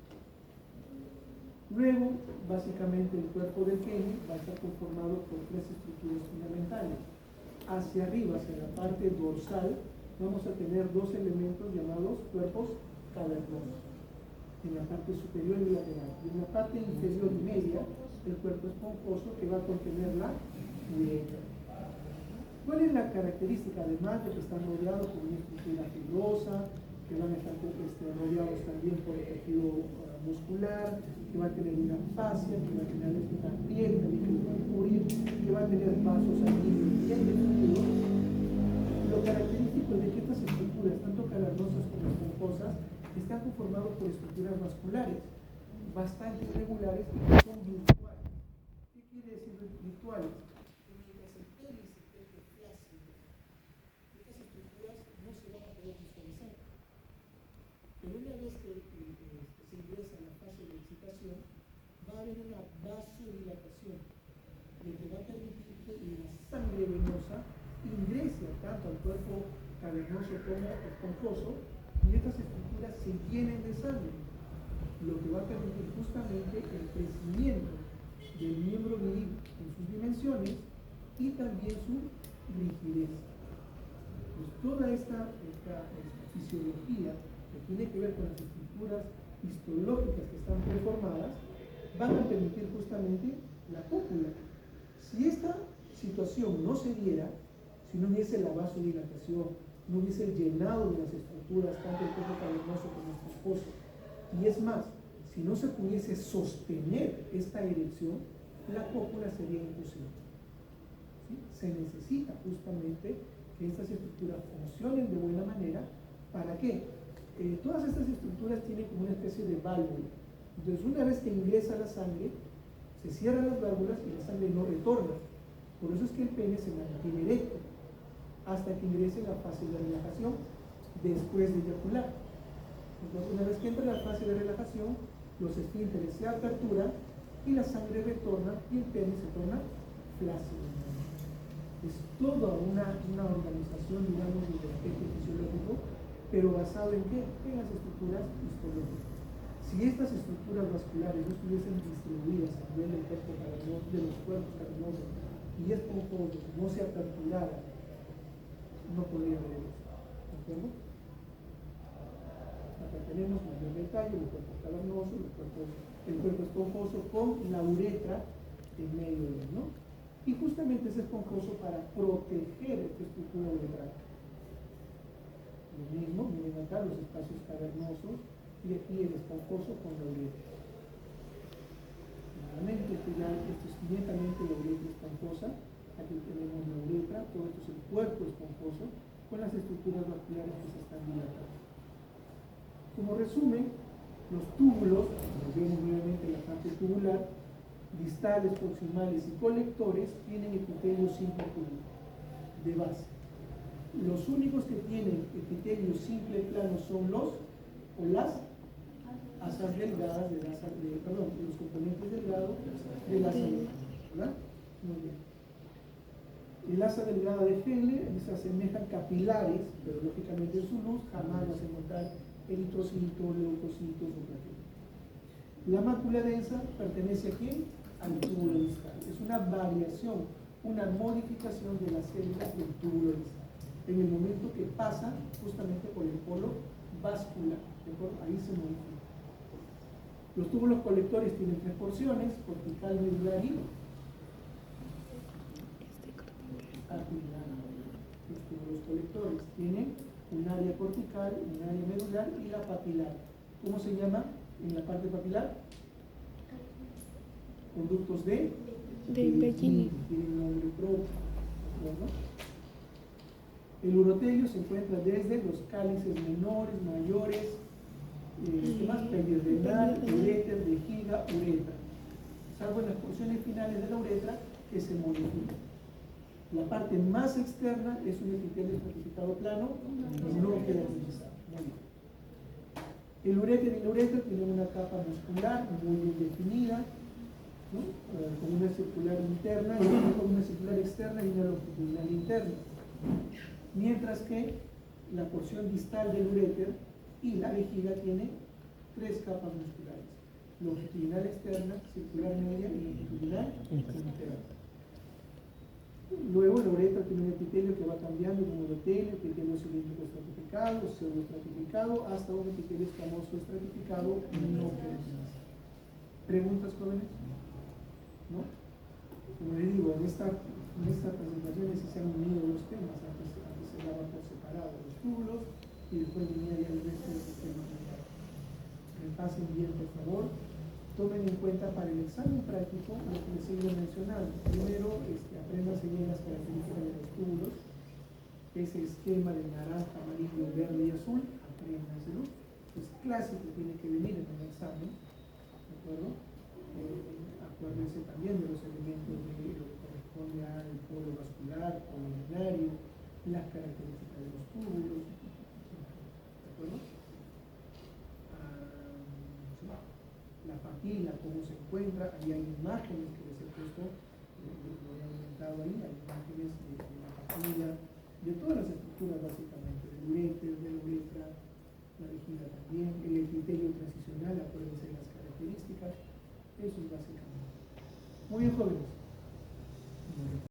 Luego, básicamente el cuerpo del pene va a estar conformado por tres estructuras fundamentales. Hacia arriba, hacia la parte dorsal, vamos a tener dos elementos llamados cuerpos cavernosos, en la parte superior y lateral. Y en la parte inferior y media, el cuerpo esponjoso que va a contener la uretra. ¿Cuál es la característica? Además de que están rodeados por una estructura fibrosa, que van a estar rodeados también por el tejido muscular, que va a tener una fascia, que va a tener una piel también que lo va a cubrir, que va a tener vasos sanguíneos bien definidos. Lo característico es de que estas estructuras, tanto cavernosas como esponjosas, están conformadas por estructuras vasculares, bastante irregulares y que son virtuales. ¿Qué quiere decir virtuales? Que mientras el pene se encuentre flácido, estas estructuras no se van a poder visualizar. Pero una vez que se ingresa en la fase de excitación, va a haber una vasodilatación, lo que va a permitir que la sangre venosa ingrese tanto al cuerpo cavernoso como esponjoso y estas estructuras se llenen de sangre, lo que va a permitir justamente el crecimiento del miembro viril en sus dimensiones y también su rigidez. Pues toda esta fisiología que tiene que ver con las estructuras histológicas que están preformadas van a permitir justamente la cópula. Si esta situación no se diera, si no hubiese la vasodilatación, no hubiese el llenado de las estructuras, tanto el cuerpo cavernoso como el esponjoso, y es más, si no se pudiese sostener esta erección, la cópula sería imposible. ¿Sí? Se necesita justamente que estas estructuras funcionen de buena manera. ¿Para qué? Todas estas estructuras tienen como una especie de válvula. Entonces, una vez que ingresa la sangre, se cierran las válvulas y la sangre no retorna. Por eso es que el pene se mantiene erecto hasta que ingrese la fase de relajación después de eyacular. Entonces, una vez que entra la fase de relajación, los esfínteres se aperturan y la sangre retorna y el pene se torna flácido. Es toda una organización, digamos, del aspecto fisiológico, pero basado en ¿qué? En las estructuras histológicas. Si estas estructuras vasculares no estuviesen distribuidas a nivel del cuerpo cavernoso, de los cuerpos cavernosos y esponjosos, no se aperturaran, no podría haber eso. ¿De acuerdo? Acá tenemos el tallo, el cuerpo cavernoso, el cuerpo esponjoso con la uretra en medio de él, ¿no? Y justamente es esponjoso para proteger esta estructura uretral. Lo mismo, miren acá los espacios cavernosos y aquí el esponjoso con la uretra. Nuevamente, esto es netamente la uretra esponjosa. Aquí tenemos la uretra, todo esto es el cuerpo esponjoso con las estructuras vasculares que se están dilatando. Como resumen, los túbulos, vemos nuevamente la parte tubular, distales, proximales y colectores tienen epitelio simple tubular de base. Los únicos que tienen epitelio simple plano son los o las asas delgadas los componentes delgados de la salud, ¿verdad? Muy bien. El asa delgada de Henle se asemejan capilares, pero lógicamente en su luz jamás vas a encontrar eritrocitos, leucocitos o plaquetas. La mácula densa pertenece a quién? Al túbulo distal. Es una variación, una modificación de las células del túbulo distal. En el momento que pasa justamente por el polo vascular, ¿de acuerdo? Ahí se modifica. Los túbulos colectores tienen tres porciones: cortical, medular y apilar. Los túbulos colectores tienen un área cortical, un área medular y la papilar. ¿Cómo se llama en la parte papilar? Conductos de Purkinje. Tienen nombre propio, ¿no? El urotelio se encuentra desde los cálices menores, mayores, pedias renal, uréter, vejiga, uretra, salvo en las porciones finales de la uretra que se modifican. La parte más externa es un epitelio estratificado plano, no queratinizado. Muy bien. El uréter y la uretra tienen una capa muscular muy bien definida, ¿no? Con una circular interna y con una circular externa y una longitudinal interna. Mientras que la porción distal del uréter y la vejiga tiene tres capas musculares. longitudinal externa, circular media y longitudinal interna. Luego la uretra tiene un epitelio que va cambiando como el epitelio cilíndrico estratificado, pseudoestratificado, hasta un epitelio escamoso estratificado no queratináceo. ¿Preguntas, jóvenes? ¿No? Como les digo, en esta presentación se han unido los temas, antes se daban por separado los túbulos y después venía ya el resto del sistema mental. Repasen bien, por favor. Tomen en cuenta para el examen práctico lo que les he ido mencionando. Primero, apréndanse bien las características de los túbulos, ese esquema de naranja, amarillo, verde y azul, apréndanselo. Es clásico, tiene que venir en el examen, ¿de acuerdo? Acuérdense también de los elementos de lo que corresponde al polo vascular, polo urinario, las características de los túbulos, ¿de acuerdo? La papila, cómo se encuentra, ahí hay imágenes que les he puesto, lo he aumentado ahí, hay imágenes de la papila, de todas las estructuras básicamente, del uréter, de la uretra, la vejiga también, el epitelio transicional, acuérdense de las características, eso es básicamente. Muy bien, jóvenes.